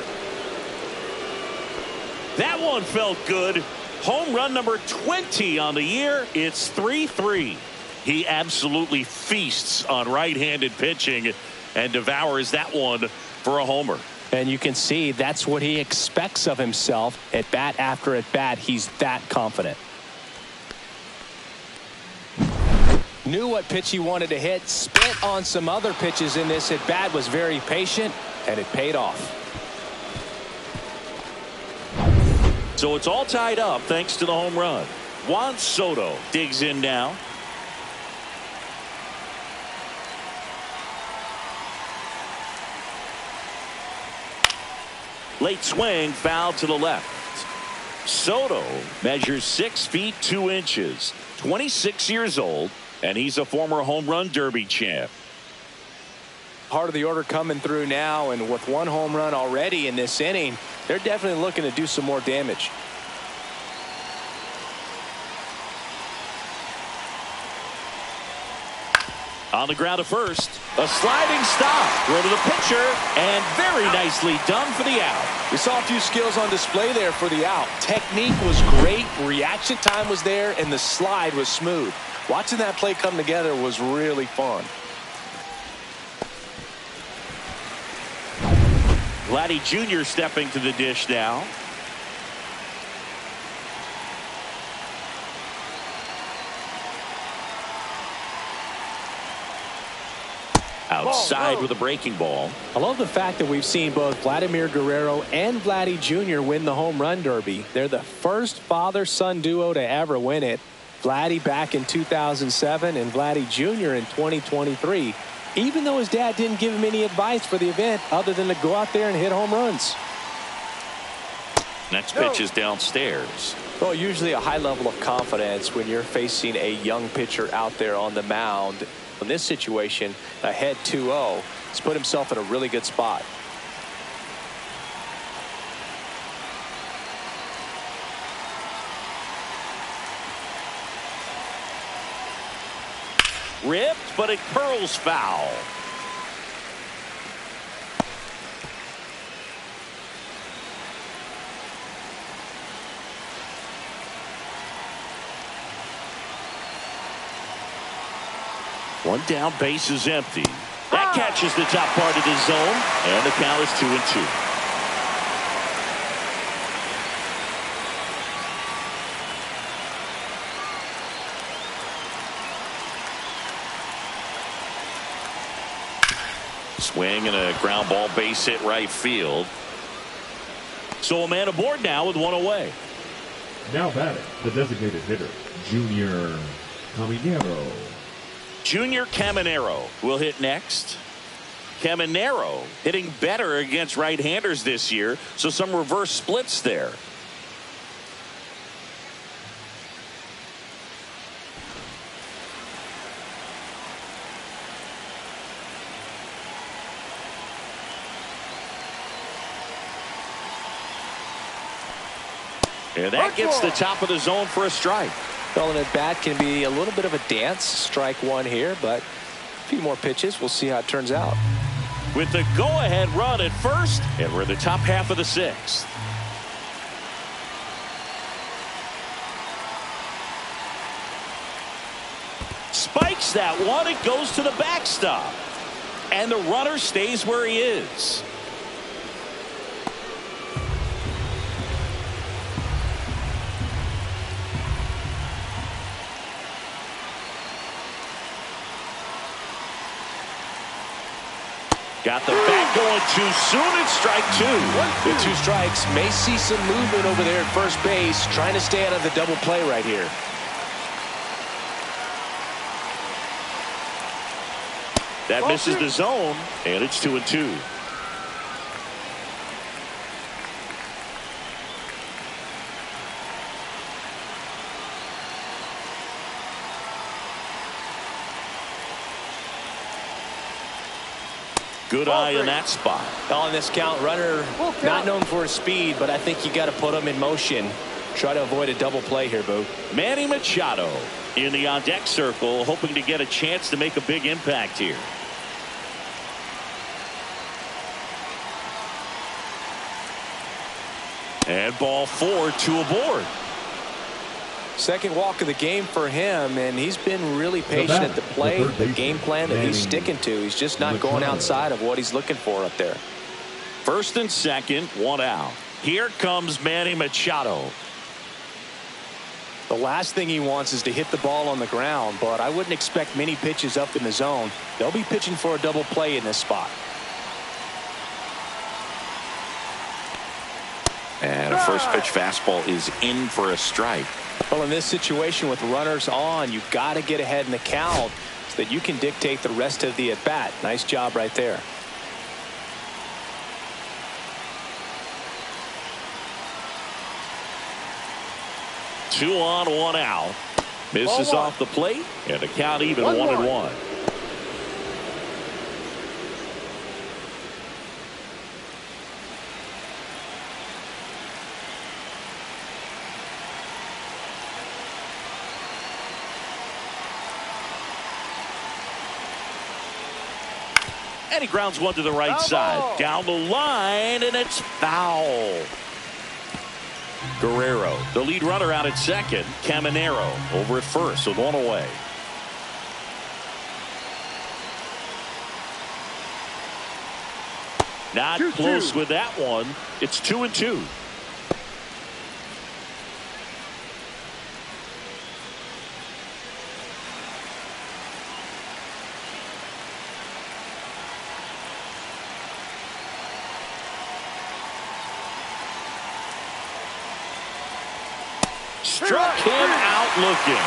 That one felt good. Home run number 20 on the year. It's 3-3. He absolutely feasts on right-handed pitching and devours that one for a homer. And you can see that's what he expects of himself at bat after at bat. He's that confident. Knew what pitch he wanted to hit. Spit on some other pitches in this at bat. Was very patient, and it paid off. So it's all tied up thanks to the home run. Juan Soto digs in now. Late swing, foul to the left. Soto measures 6 feet 2 inches, 26 years old, and he's a former home run derby champ. Part of the order coming through now, and with 1 home run already in this inning, they're definitely looking to do some more damage. On the ground at first, a sliding stop. Throw to the pitcher, and very nicely done for the out. We saw a few skills on display there for the out. Technique was great, reaction time was there, and the slide was smooth. Watching that play come together was really fun. Vladdy Jr. stepping to the dish now. Outside with a breaking ball. I love the fact that we've seen both Vladimir Guerrero and Vladdy Jr. win the home run derby. They're the first father-son duo to ever win it. Vladdy back in 2007 and Vladdy Jr. in 2023. Even though his dad didn't give him any advice for the event other than to go out there and hit home runs. Next pitch is downstairs. Well, usually a high level of confidence when you're facing a young pitcher out there on the mound. In this situation, ahead 2-0, he's put himself in a really good spot. Ripped, but it curls foul. One down, base is empty. That catches the top part of the zone, and the count is 2-2. Swing and a ground ball, base hit right field. So a man aboard now with 1 away. Now batting, the designated hitter, Junior Caminero. Junior Caminero will hit next. Caminero hitting better against right-handers this year, so some reverse splits there. And that gets the top of the zone for a strike. Well, an at bat can be a little bit of a dance. Strike one here, but a few more pitches. We'll see how it turns out. With the go-ahead run at first, and we're in the top half of the 6th. Spikes that one. It goes to the backstop. And the runner stays where he is. Got the bat going too soon. It's strike 2. With 2 strikes, may see some movement over there at first base, trying to stay out of the double play right here. That misses the zone, and it's 2-2. Good eye in that spot. On this count, runner not known for his speed, but I think you got to put him in motion. Try to avoid a double play here, Boo. Manny Machado in the on-deck circle, hoping to get a chance to make a big impact here. And ball 4, 2 aboard. Second walk of the game for him, and he's been really patient at the plate. The game plan that he's sticking to. He's just not going outside of what he's looking for up there. First and second, 1 out. Here comes Manny Machado. The last thing he wants is to hit the ball on the ground, but I wouldn't expect many pitches up in the zone. They'll be pitching for a double play in this spot. And a first pitch fastball is in for a strike. Well, in this situation with runners on, you've got to get ahead in the count so that you can dictate the rest of the at-bat. Nice job right there. Two on, 1 out. Misses off the plate, and the count even 1-1. And he grounds one to the right side. Down the line, and it's foul. Guerrero, the lead runner out at second. Caminero over at first with 1 away. Not close with that one. It's 2-2. Struck him out looking.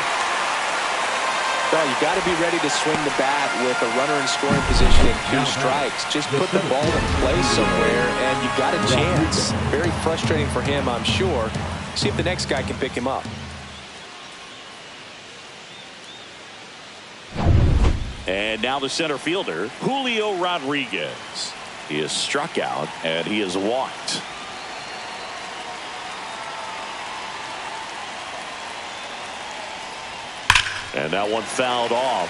Well, you got to be ready to swing the bat with a runner in scoring position and 2 strikes. Just put the ball in play somewhere, and you got a chance. Very frustrating for him, I'm sure. See if the next guy can pick him up. And now the center fielder, Julio Rodriguez. He is struck out, and he is walked. And that one fouled off.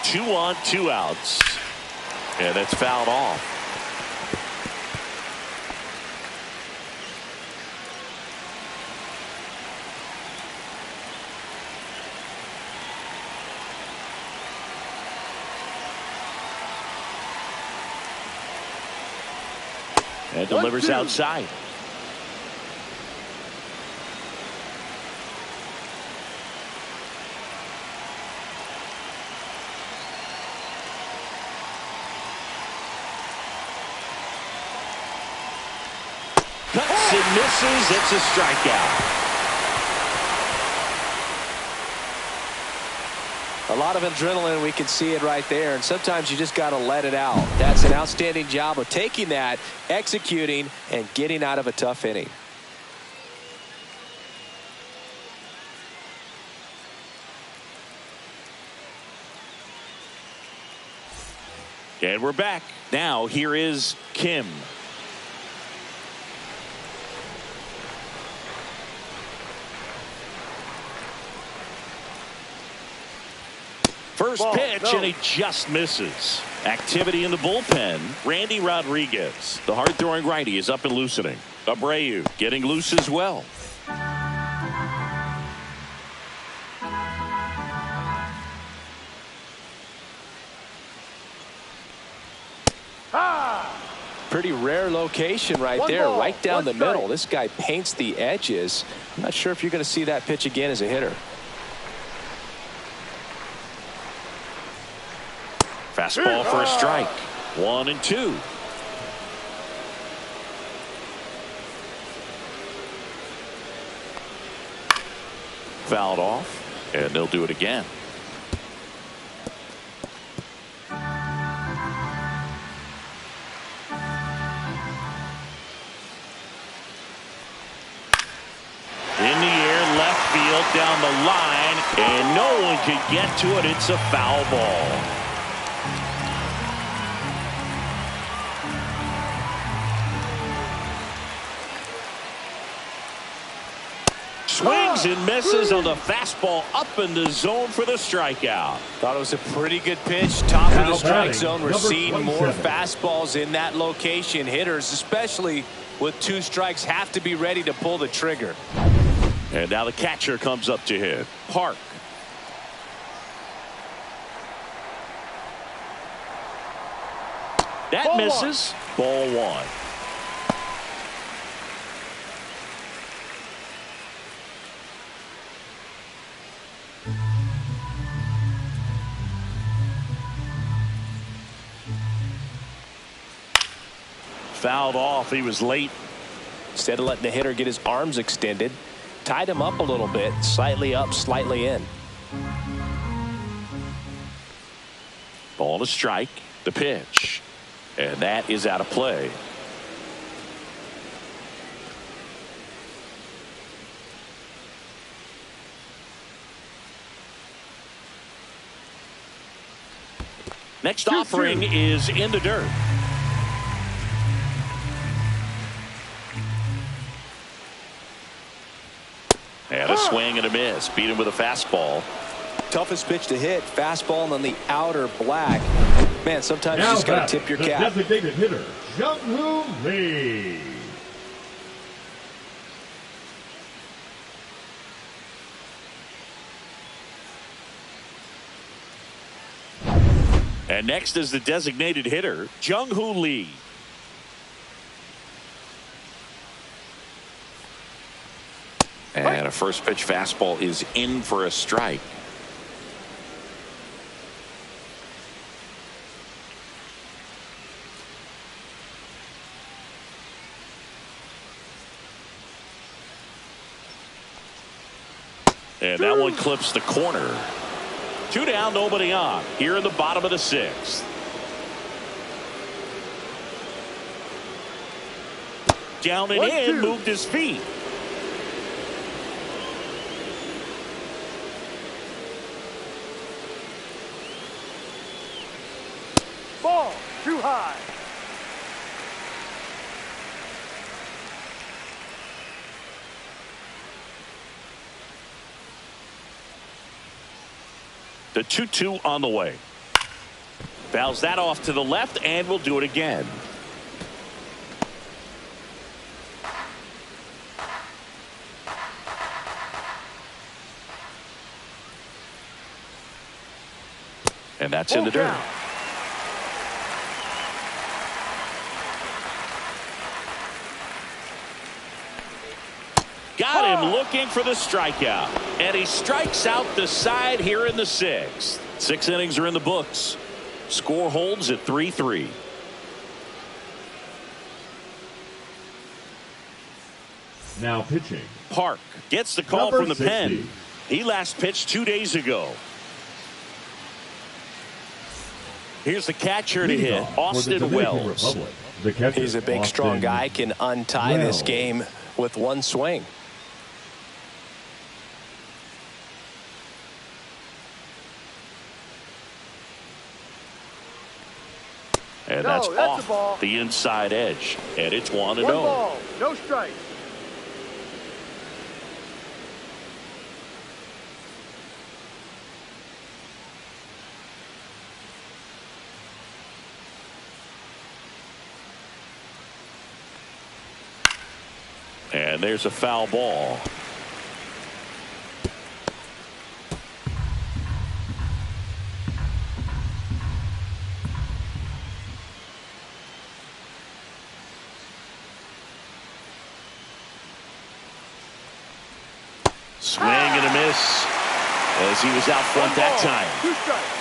Two on, 2 outs. And it's fouled off. And delivers outside. Cuts and misses. It's a strikeout. A lot of adrenaline, we can see it right there, and sometimes you just got to let it out. That's an outstanding job of taking that, executing, and getting out of a tough inning. And we're back. Now here is Kim. First pitch, and he just misses. Activity in the bullpen. Randy Rodriguez, the hard-throwing righty, is up and loosening. Abreu getting loose as well. Pretty rare location right there, right down the middle. This guy paints the edges. I'm not sure if you're going to see that pitch again as a hitter. Fastball for a strike. 1-2. Fouled off. And they'll do it again. In the air, left field, down the line, and no one can get to it. It's a foul ball. Swings and misses on the fastball up in the zone for the strikeout. Thought it was a pretty good pitch. Top of the strike zone. We're seeing more fastballs in that location. Hitters, especially with 2 strikes, have to be ready to pull the trigger. And now the catcher comes up to hit. Park. That Ball misses. Ball 1. Fouled off. He was late. Instead of letting the hitter get his arms extended, tied him up a little bit, slightly up, slightly in. Ball to strike. The pitch. And that is out of play. Next offering is in the dirt. And a swing and a miss. Beat him with a fastball. Toughest pitch to hit, fastball on the outer black. Man, sometimes you just got to tip your cap. Designated hitter, Jung-Hoo Lee. And next is the designated hitter, Jung-Hoo Lee. And a first pitch fastball is in for a strike. And that one clips the corner. 2 down, nobody on. Here in the bottom of the 6th. Down and in, moved his feet. Ball too high. The 2-2 on the way. Fouls that off to the left, and we'll do it again. And that's in the dirt. Got him looking for the strikeout. And he strikes out the side here in the 6th. 6 innings are in the books. Score holds at 3-3. Now pitching. Park gets the call Number from the 60. pen. He last pitched 2 days ago. Here's the catcher to hit, Austin Wells. He's a big, strong guy, can untie this game with one swing. And that's off the inside edge. And it's 1-0. 1 ball, no strike. And there's a foul ball. Swing and a miss as he was out front that time. 2 strikes.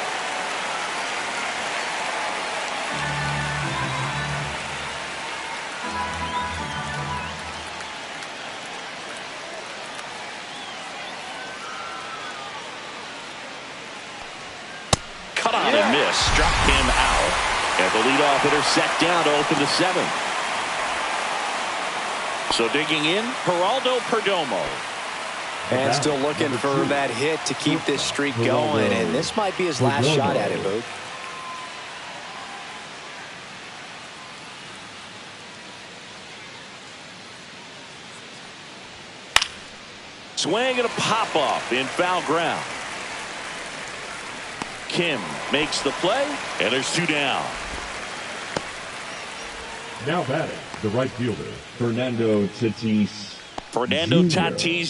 cut on and miss. Struck him out. And the leadoff hitter set down to open the 7th. So digging in, Geraldo Perdomo. And still looking for that hit to keep this streak going. And this might be his last shot at it, Boog. Swing and a pop-off in foul ground. Kim makes the play, and there's 2 down. Now batting, the right fielder, Fernando Tatis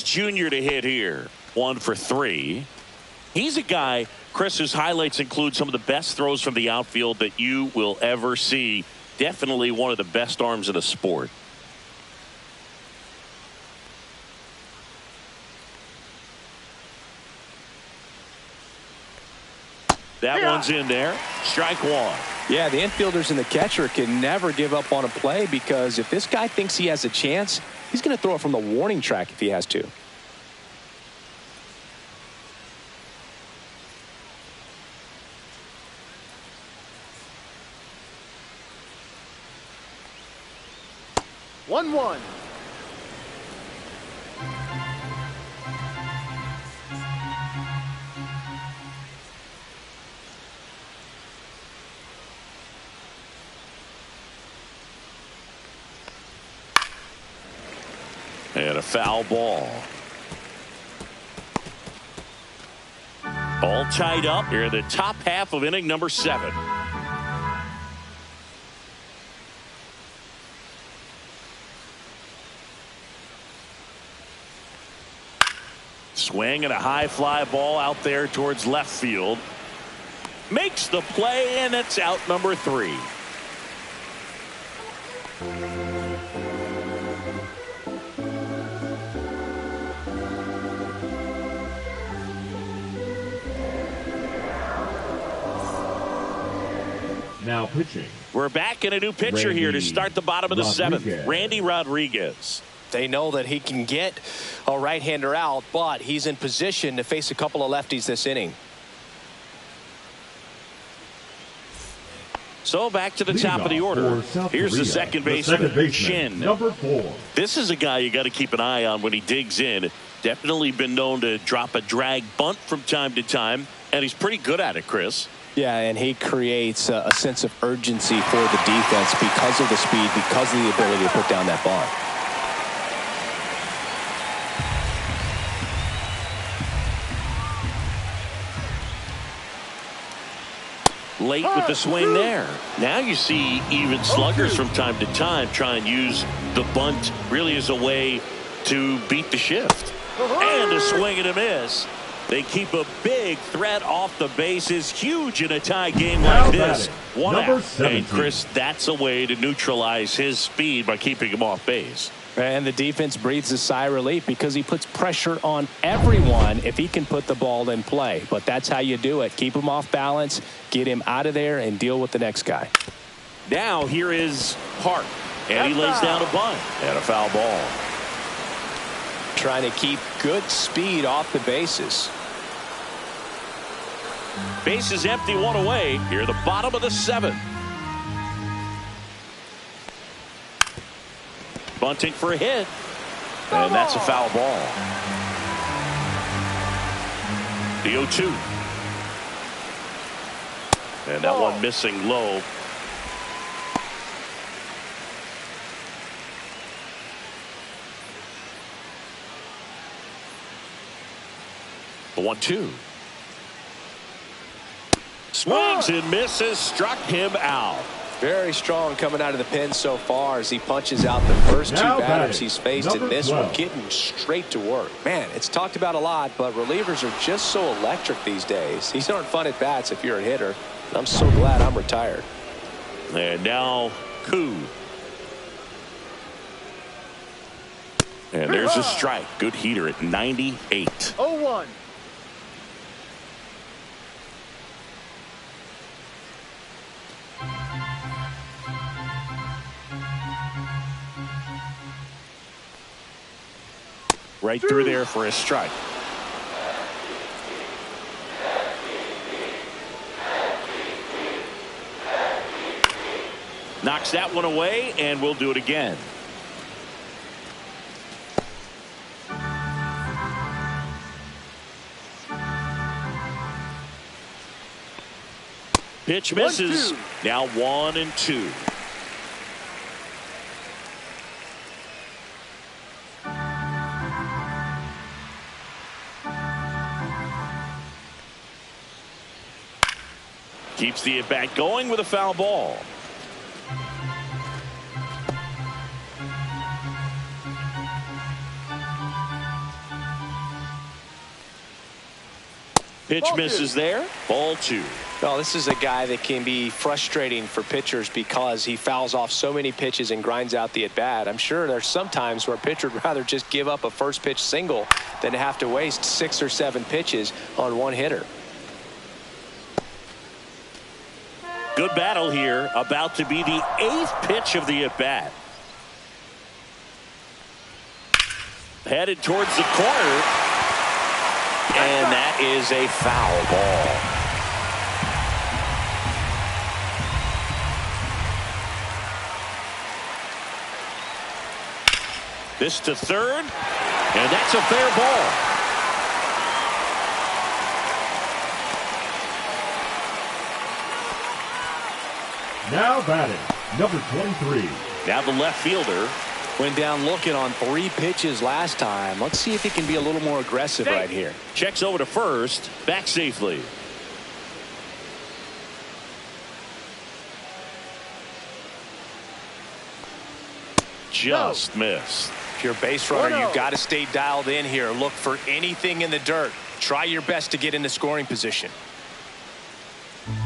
Jr. to hit here. 1 for 3. He's a guy, Chris, whose highlights include some of the best throws from the outfield that you will ever see. Definitely one of the best arms in the sport. That one's in there. Strike 1. Yeah, the infielders and the catcher can never give up on a play, because if this guy thinks he has a chance, he's going to throw it from the warning track if he has to. One. And a foul ball. All tied up here in the top half of inning number 7. Swing and a high fly ball out there towards left field. Makes the play, and it's out number 3. Now pitching. We're back in a new pitcher here to start the bottom of the 7th. Randy Rodriguez. They know that he can get a right-hander out, but he's in position to face a couple of lefties this inning. So back to the top of the order. Here's the second baseman, Shin. Number 4. This is a guy you got to keep an eye on when he digs in. Definitely been known to drop a drag bunt from time to time, and he's pretty good at it, Chris. Yeah, and he creates a sense of urgency for the defense because of the speed, because of the ability to put down that bunt. Late with the swing there. Now you see even sluggers from time to time try and use the bunt really as a way to beat the shift. And a swing and a miss. They keep a big threat off the bases. Huge in a tie game like this. 1 out. And Chris, that's a way to neutralize his speed by keeping him off base. And the defense breathes a sigh of relief because he puts pressure on everyone if he can put the ball in play. But that's how you do it. Keep him off balance, get him out of there, and deal with the next guy. Now here is Hart. And he lays down a bunt. And a foul ball. Trying to keep good speed off the bases. Bases empty, 1 away. Here at the bottom of the 7th. Bunting for a hit. And that's a foul ball. The 0-2. And that one missing low. The 1-2. Swings and misses. Struck him out. Very strong coming out of the pen so far as he punches out the first 2 batters he's faced in this one, getting straight to work. Man, it's talked about a lot, but relievers are just so electric these days. These aren't fun at bats if you're a hitter. I'm so glad I'm retired. And now Koo. And there's a strike. Good heater at 98. 0-1. Right through there for a strike. Knocks that one away, and we'll do it again. Pitch misses. 1-2. Now 1-2. Keeps the at-bat going with a foul ball. Pitch misses there. Ball 2. Well, this is a guy that can be frustrating for pitchers because he fouls off so many pitches and grinds out the at-bat. I'm sure there's some times where a pitcher would rather just give up a first pitch single than to have to waste 6 or 7 pitches on one hitter. Good battle here. About to be the 8th pitch of the at-bat. Headed towards the corner. And that is a foul ball. This to third. And that's a fair ball. Now batting, number 23. Now the left fielder. Went down looking on 3 pitches last time. Let's see if he can be a little more aggressive right here. Checks over to first. Back safely. Just missed. If you're a base runner, you've got to stay dialed in here. Look for anything in the dirt. Try your best to get in the scoring position.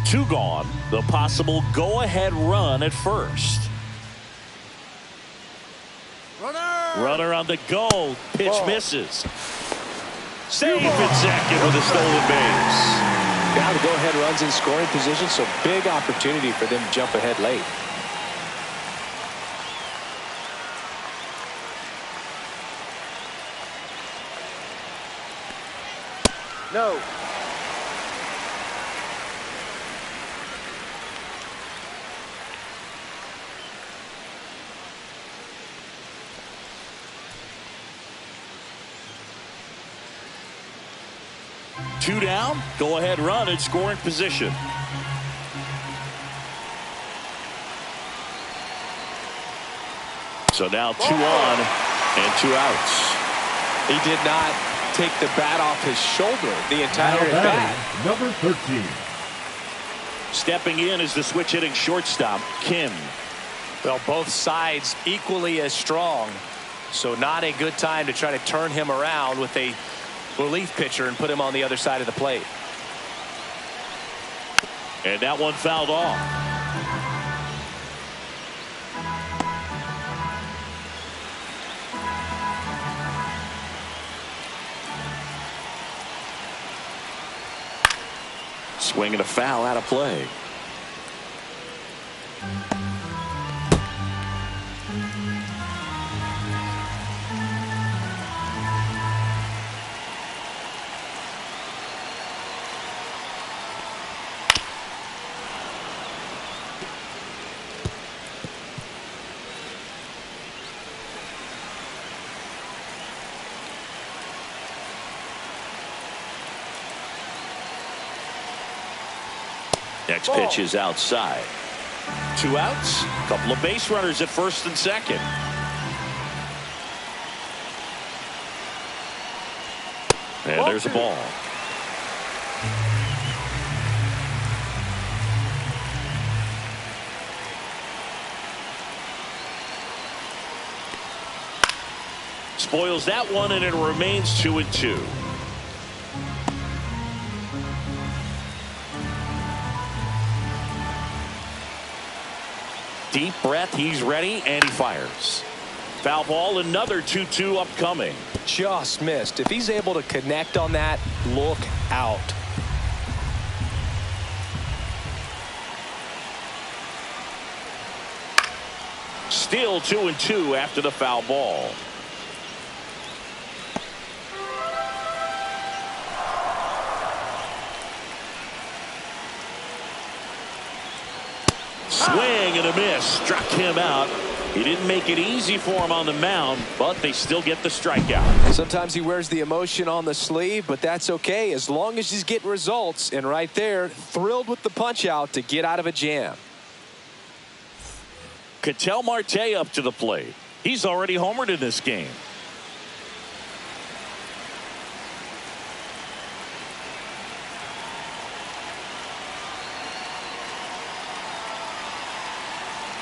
2 gone. The possible go-ahead run at first. Runner on the go. Pitch misses. Safe at second with a stolen base. Now the go-ahead runs in scoring position, so big opportunity for them to jump ahead late. No. Two down. Go ahead run in scoring position. So now 2 on and 2 outs. He did not take the bat off his shoulder the entire at bat. Number 13. Stepping in is the switch hitting shortstop, Kim. Well, both sides equally as strong. So not a good time to try to turn him around with a relief pitcher and put him on the other side of the plate. And that one fouled off. Swinging a foul out of play. Next pitch is outside. 2 outs. Couple of base runners at first and second. And there's a ball. Spoils that one, and it remains 2-2. Deep breath, he's ready, and he fires. Foul ball, another 2-2 upcoming. Just missed. If he's able to connect on that, look out. Still 2-2 after the foul ball. Swing and a miss. Struck him out. He didn't make it easy for him on the mound, but they still get the strikeout. Sometimes he wears the emotion on the sleeve, but that's okay as long as he's getting results. And right there, thrilled with the punch out to get out of a jam. Ketel Marte up to the plate. He's already homered in this game.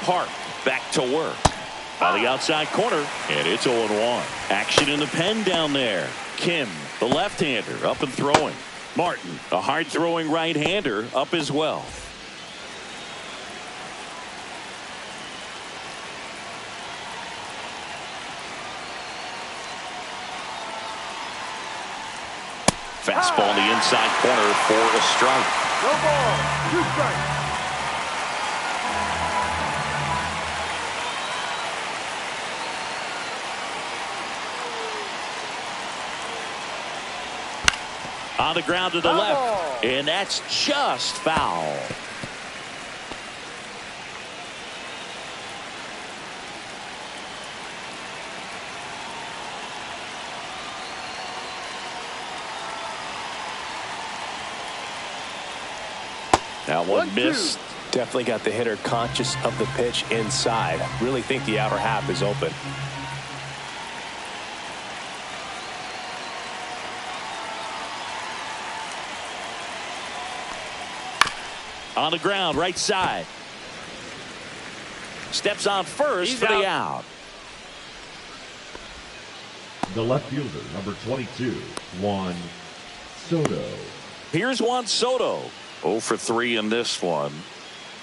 Park back to work by the outside corner, and it's 0-1. Action in the pen down there. Kim, the left-hander, up and throwing. Martin, a hard-throwing right-hander, up as well. Fastball in the inside corner for a strike. No ball. 2 strikes. On the ground to the left, and that's just foul. That one missed. Definitely got the hitter conscious of the pitch inside. Really think the outer half is open. On the ground, right side. Steps on first for the out. The left fielder, number 22, Juan Soto. Here's Juan Soto. 0 for 3 in this one.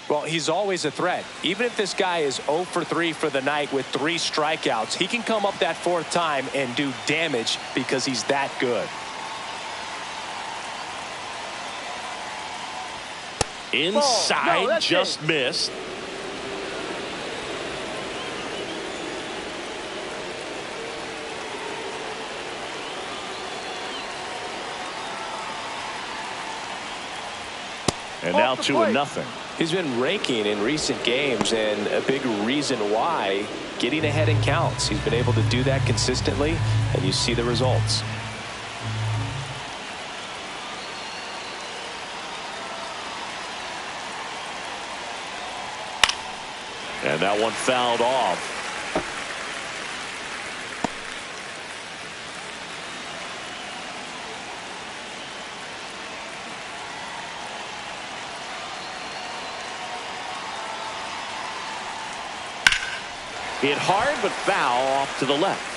Well, he's always a threat. Even if this guy is 0 for 3 for the night with 3 strikeouts, he can come up that 4th time and do damage because he's that good. Inside, no, just missed. And now 2-0. He's been raking in recent games, and a big reason why, getting ahead in counts. He's been able to do that consistently, and you see the results. And that one fouled off. Hit hard, but foul off to the left.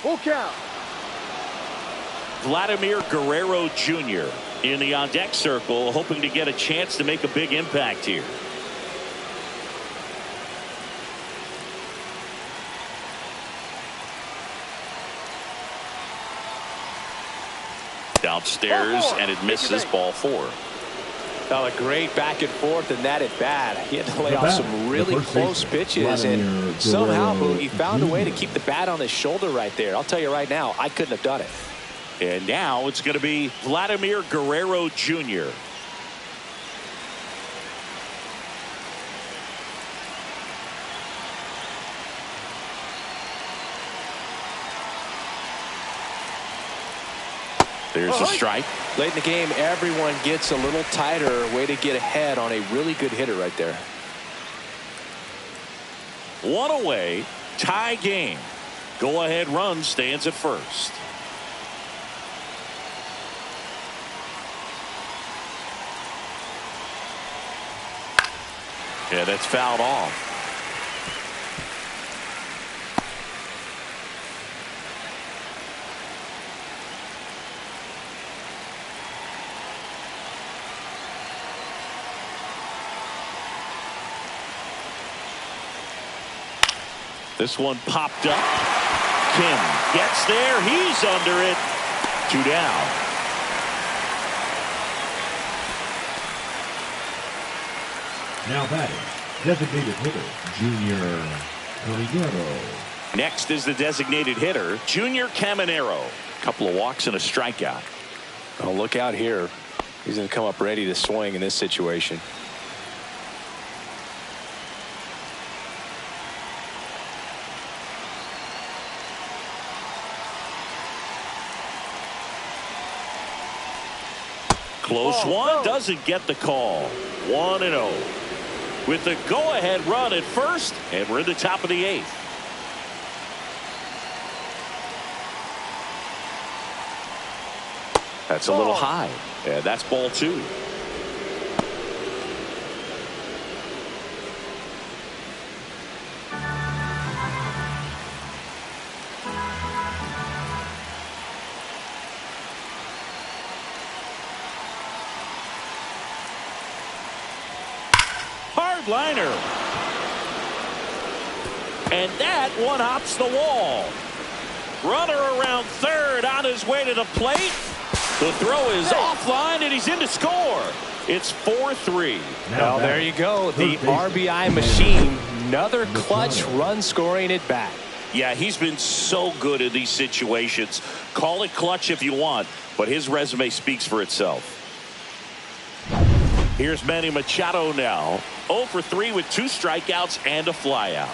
Full count. Vladimir Guerrero Jr. in the on-deck circle, hoping to get a chance to make a big impact here. Downstairs, and it misses ball 4. Now a great back and forth, and that at bat. He had to lay off some really close pitches, and somehow he found a way to keep the bat on his shoulder right there. I'll tell you right now, I couldn't have done it. And now it's going to be Vladimir Guerrero Jr. There's a strike. Late in the game, everyone gets a little tighter. Way to get ahead on a really good hitter right there. 1 away, tie game. Go ahead run stands at first. Yeah, that's fouled off. This one popped up. Kim gets there. He's under it. 2 down. Now batting, Designated hitter, Junior Caminero. Next is the designated hitter, Junior Caminero. Couple of walks and a strikeout. Oh, look out here. He's going to come up ready to swing in this situation. Close one, doesn't get the call. 1-0. With the go-ahead run at first, and we're in the top of the 8th. That's a little high. Yeah, that's ball 2. Hard liner. And that one hops the wall. Runner around third on his way to the plate. The throw is offline, and he's in to score. It's 4-3. Well, there you go. The RBI machine. Another clutch run scoring at bat. Yeah, he's been so good in these situations. Call it clutch if you want, but his resume speaks for itself. Here's Manny Machado now. 0 for 3 with 2 strikeouts and a flyout.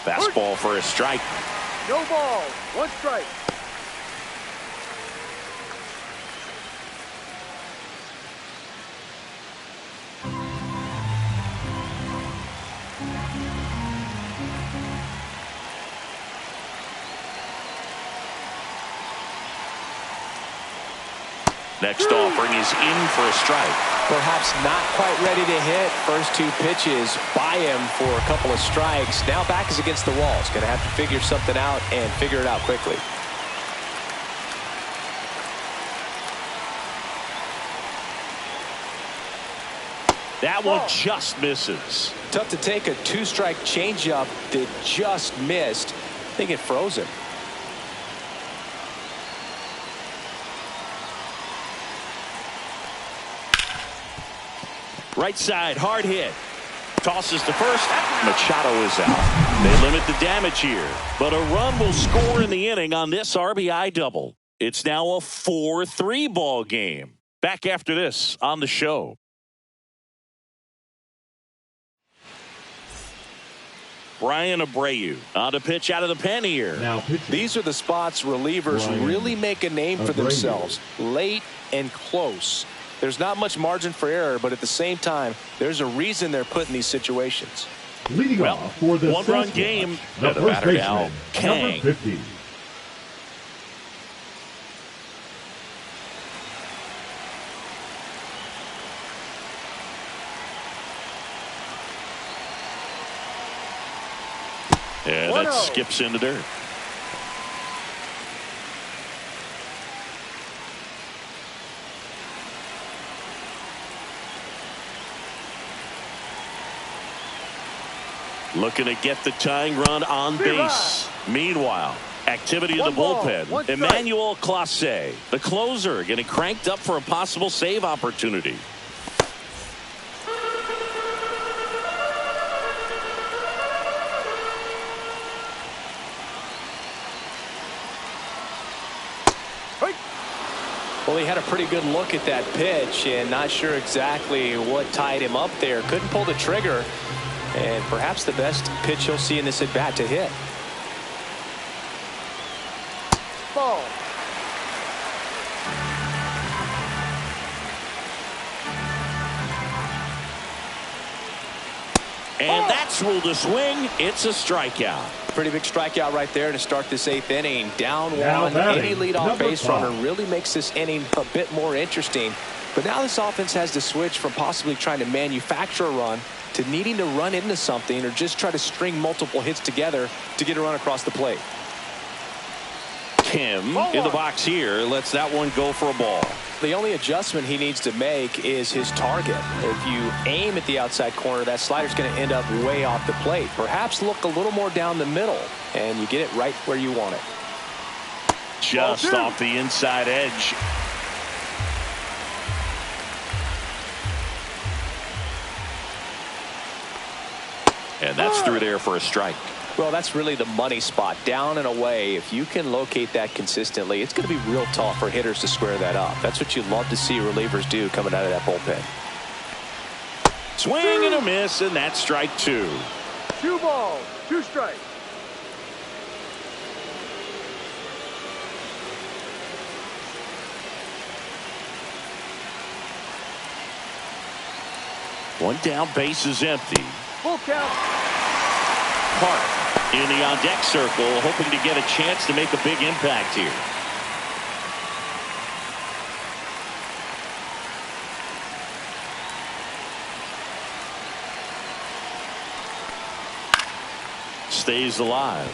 Fastball for a strike. No ball. 1 strike. Next offering is in for a strike. Perhaps not quite ready to hit. First 2 pitches by him for a couple of strikes. Now back is against the wall. He's going to have to figure something out and figure it out quickly. That one just misses. Tough to take a 2-strike changeup that just missed. I think it froze him. Right side, hard hit. Tosses to first. Machado is out. They limit the damage here, but a run will score in the inning on this RBI double. It's now a 4-3 ball game. Back after this on the show. Brian Abreu on to pitch out of the pen here. These are the spots relievers really make a name for themselves. Late and close. There's not much margin for error, but at the same time, there's a reason they're put in these situations. Leading off for the one-run game. The first batter now, Kang. number 50. Yeah, that skips into dirt. Looking to get the tying run on base. Meanwhile, activity in the bullpen. Emmanuel Clase, the closer, getting cranked up for a possible save opportunity. Well, he had a pretty good look at that pitch and not sure exactly what tied him up there. Couldn't pull the trigger, and perhaps the best pitch he'll see in this at-bat to hit. Ball. And that's ruled a swing. It's a strikeout. Pretty big strikeout right there to start this 8th inning. Down one. Any leadoff base runner really makes this inning a bit more interesting. But now this offense has to switch from possibly trying to manufacture a run to needing to run into something or just try to string multiple hits together to get a run across the plate. Kim in the box here lets that one go for a ball. The only adjustment he needs to make is his target. If you aim at the outside corner, that slider's going to end up way off the plate. Perhaps look a little more down the middle, and you get it right where you want it. Just off the inside edge. And that's through there for a strike. Well, that's really the money spot. Down and away. If you can locate that consistently, it's going to be real tough for hitters to square that up. That's what you love to see relievers do coming out of that bullpen. Swing and a miss, and that's strike 2. 2 balls, 2 strikes. One down, base is empty. Full count. Park in the on-deck circle, hoping to get a chance to make a big impact here. Stays alive.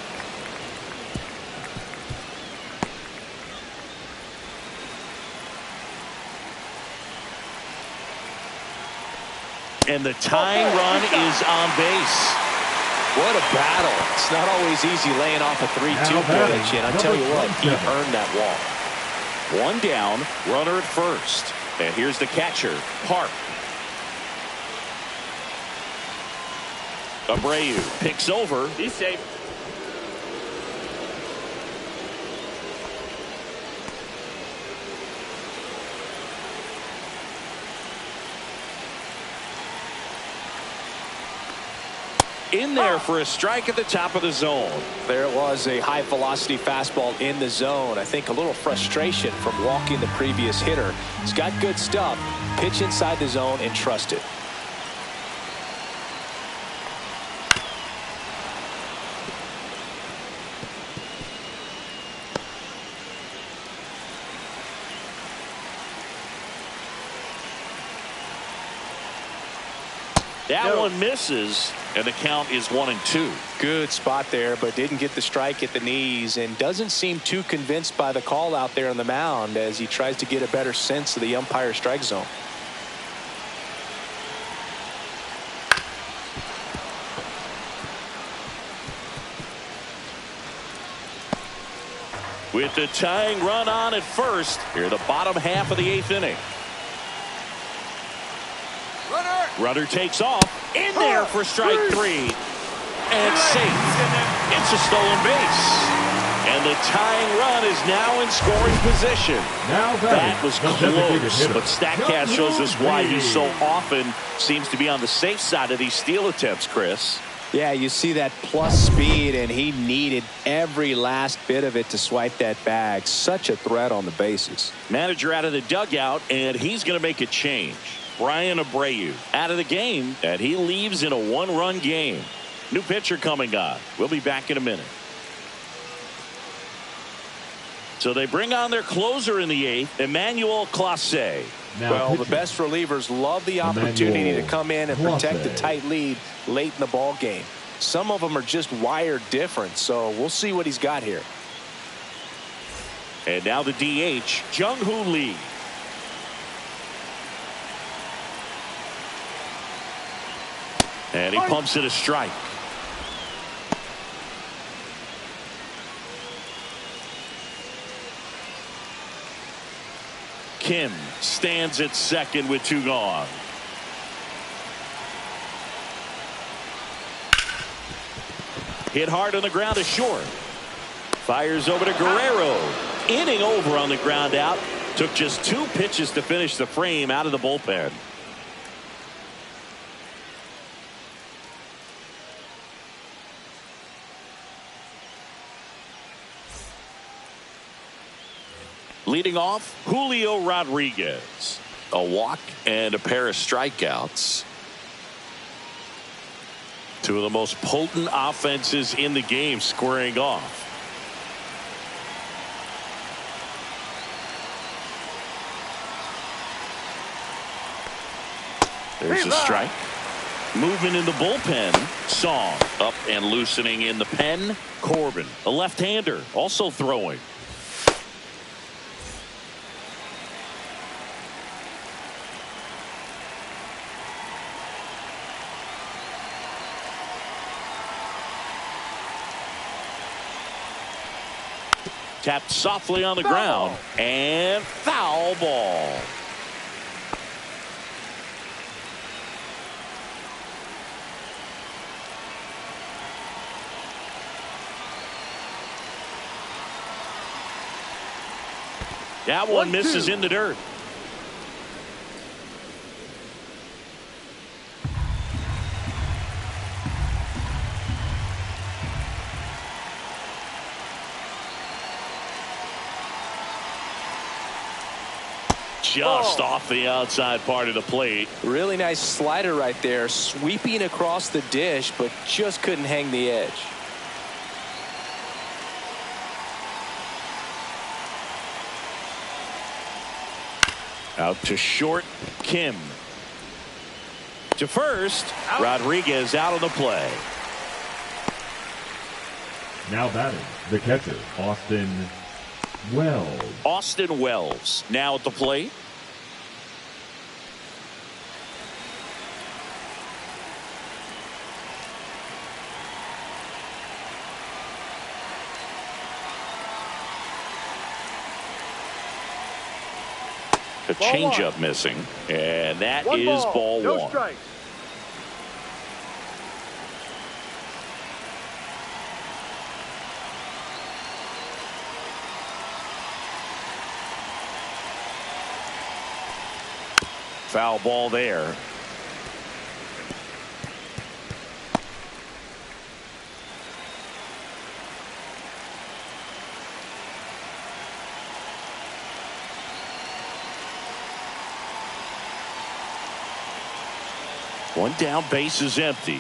And the tying run is on base. What a battle. It's not always easy laying off a 3-2 pitch, and I tell you what, he earned that walk. One down, runner at first. And here's the catcher, Park. Abreu picks over. He's safe. In there for a strike at the top of the zone. There was a high velocity fastball in the zone. I think a little frustration from walking the previous hitter. He's got good stuff. Pitch inside the zone and trust it. That one misses, and the count is 1-2. Good spot there, but didn't get the strike at the knees, and doesn't seem too convinced by the call out there on the mound as he tries to get a better sense of the umpire strike zone. With the tying run on at first, here the bottom half of the 8th inning. Runner takes off. In there for strike 3. And safe. It's a stolen base. And the tying run is now in scoring position. That was close, but StatCast shows us why he so often seems to be on the safe side of these steal attempts, Chris. Yeah, you see that plus speed, and he needed every last bit of it to swipe that bag. Such a threat on the bases. Manager out of the dugout, and he's going to make a change. Brian Abreu out of the game, and he leaves in a 1-run game. New pitcher coming on. We'll be back in a minute. So they bring on their closer in the 8th, Emmanuel Clase. Well, the best relievers love the opportunity to come in and protect the tight lead late in the ball game. Some of them are just wired different, so we'll see what he's got here. And now the DH, Jung-Hoo Lee. And he pumps it a strike. Kim stands at second with 2 gone. Hit hard on the ground to short. Fires over to Guerrero. Inning over on the ground out. Took just 2 pitches to finish the frame out of the bullpen. Leading off, Julio Rodriguez. A walk and a pair of strikeouts. 2 of the most potent offenses in the game squaring off. There's a strike. Movement in the bullpen. Song up and loosening in the pen. Corbin, a left-hander, also throwing. Tapped softly on the ground, and foul ball. That one misses in the dirt. Just off the outside part of the plate. Really nice slider right there, sweeping across the dish, but just couldn't hang the edge. Out to short, Kim. To first, Rodriguez out of the play. Now batting, the catcher, Austin Wells. Austin Wells now at the plate. A changeup missing, and that is ball no one. strikes. Foul ball there. One down, base is empty.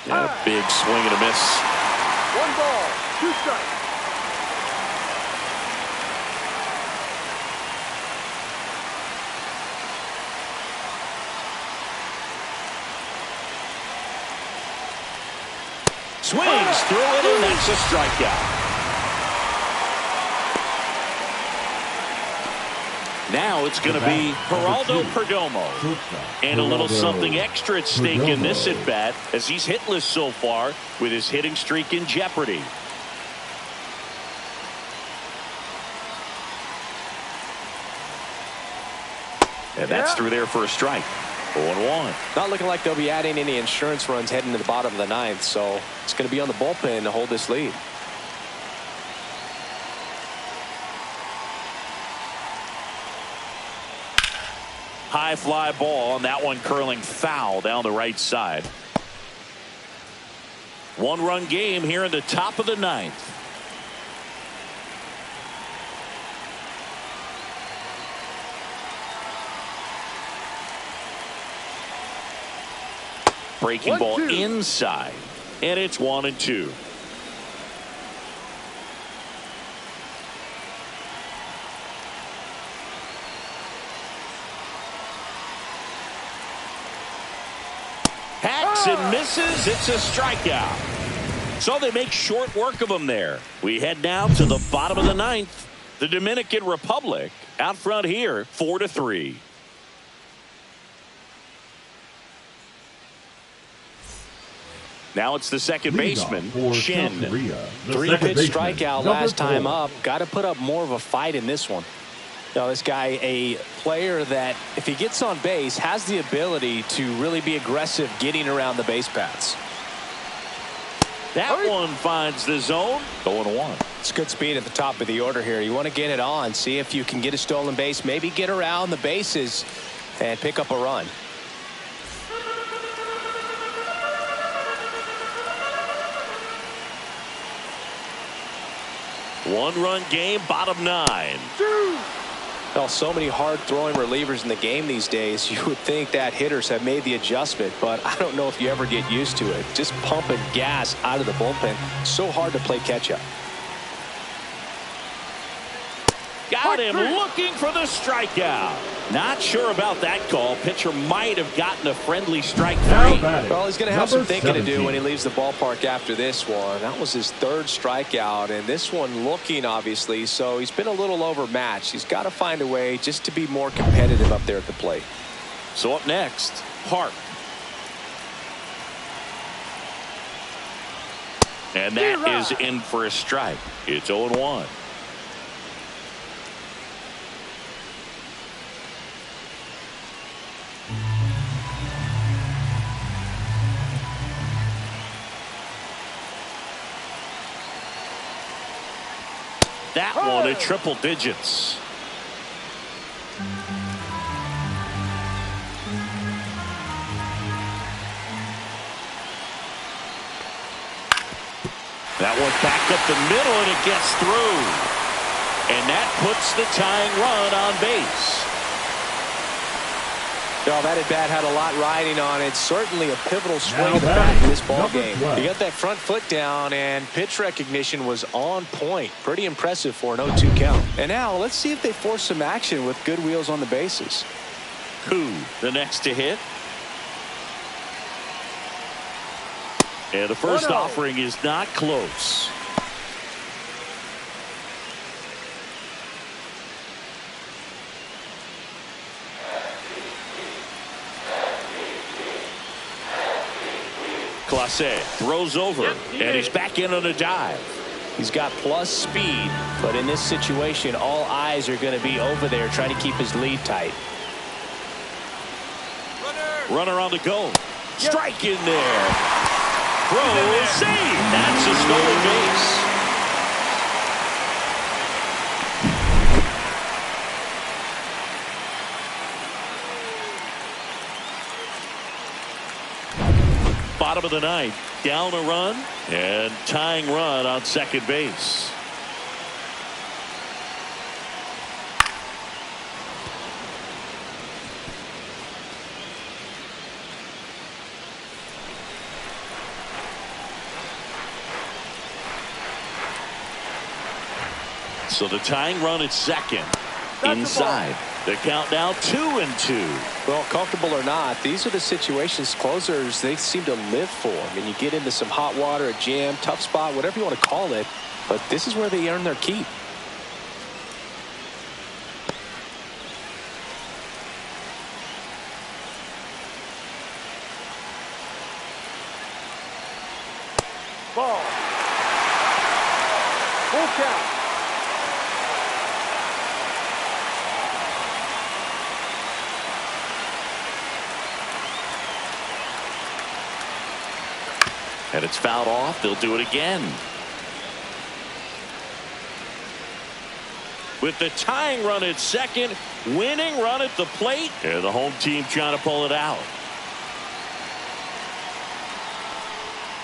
And a big swing and a miss. 1 ball, 2 strikes. Swings through it, and that's a strikeout. Now it's going to be Geraldo Perdomo. And a little something extra at stake in this at bat, as he's hitless so far with his hitting streak in jeopardy. And that's through there for a strike. 0-1. Not looking like they'll be adding any insurance runs heading to the bottom of the ninth, so it's going to be on the bullpen to hold this lead. High fly ball, and that one curling foul down the right side. 1-run game here in the top of the ninth. Breaking ball inside, and it's 1-2. Hacks and misses. It's a strikeout. So they make short work of him there. We head now to the bottom of the ninth. The Dominican Republic out front here, 4-3. Now it's the second baseman, Shin. 3-pitch strikeout last time up. Got to put up more of a fight in this one. Now, this guy, a player that, if he gets on base, has the ability to really be aggressive getting around the base paths. That one finds the zone. 0-1. It's good speed at the top of the order here. You want to get it on, see if you can get a stolen base, maybe get around the bases and pick up a run. One-run game, bottom 9. Well, so many hard-throwing relievers in the game these days. You would think that hitters have made the adjustment, but I don't know if you ever get used to it. Just pumping gas out of the bullpen. So hard to play catch-up. Got him looking for the strikeout. Not sure about that call. Pitcher might have gotten a friendly strike 3. Well, he's going to have some thinking to do when he leaves the ballpark after this one. That was his 3rd strikeout, and this one looking, obviously, so he's been a little overmatched. He's got to find a way just to be more competitive up there at the plate. So up next, Park. And that is in for a strike. It's 0-1. That one at triple digits. That one back up the middle, and it gets through. And that puts the tying run on base. Well, that at bat had a lot riding on it. Certainly a pivotal swing of the bat in this ball game. He got that front foot down, and pitch recognition was on point. Pretty impressive for an 0-2 count. And now let's see if they force some action with good wheels on the bases. Koo, the next to hit. And the first offering is not close. Clase throws over, and he's back in on a dive. He's got plus speed, but in this situation, all eyes are going to be over there trying to keep his lead tight. Runner on the go. Strike in there. Throw, save. That's a stolen base. Bottom of the ninth, down a run and tying run on second base. So the tying run at second. Inside. The count now 2-2. Well, comfortable or not, these are the situations closers they seem to live for. I mean, you get into some hot water, a jam, tough spot, whatever you want to call it, but this is where they earn their keep. Ball. Full count. And it's fouled off. They'll do it again. With the tying run at second, winning run at the plate, and the home team trying to pull it out.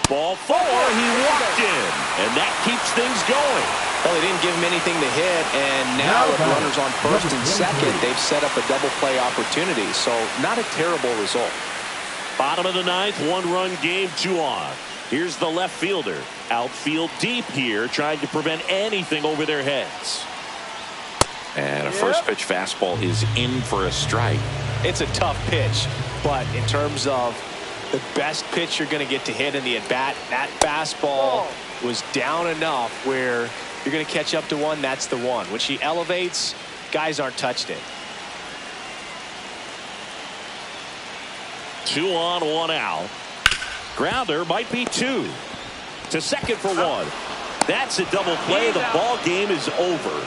Ball four, he walked in, and that keeps things going. Well, they didn't give him anything to hit, and now with runners on first and second, they've set up a double play opportunity, so not a terrible result. Bottom of the ninth, one-run game, 2 on. Here's the left fielder. Outfield deep here, trying to prevent anything over their heads. And a first pitch fastball is in for a strike. It's a tough pitch, but in terms of the best pitch you're going to get to hit in the at-bat, that fastball was down enough where you're going to catch up to one. That's the one. When she elevates, guys aren't touched it. 2 on, 1 out. Grounder might be 2. To second for 1. That's a double play. The ball game is over.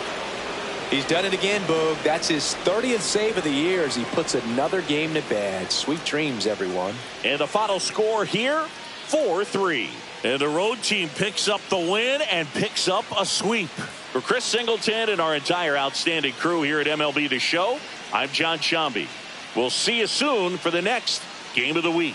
He's done it again, Boog. That's his 30th save of the year as he puts another game to bed. Sweet dreams, everyone. And the final score here, 4-3. And the road team picks up the win and picks up a sweep. For Chris Singleton and our entire outstanding crew here at MLB The Show, I'm John Shambi. We'll see you soon for the next Game of the Week.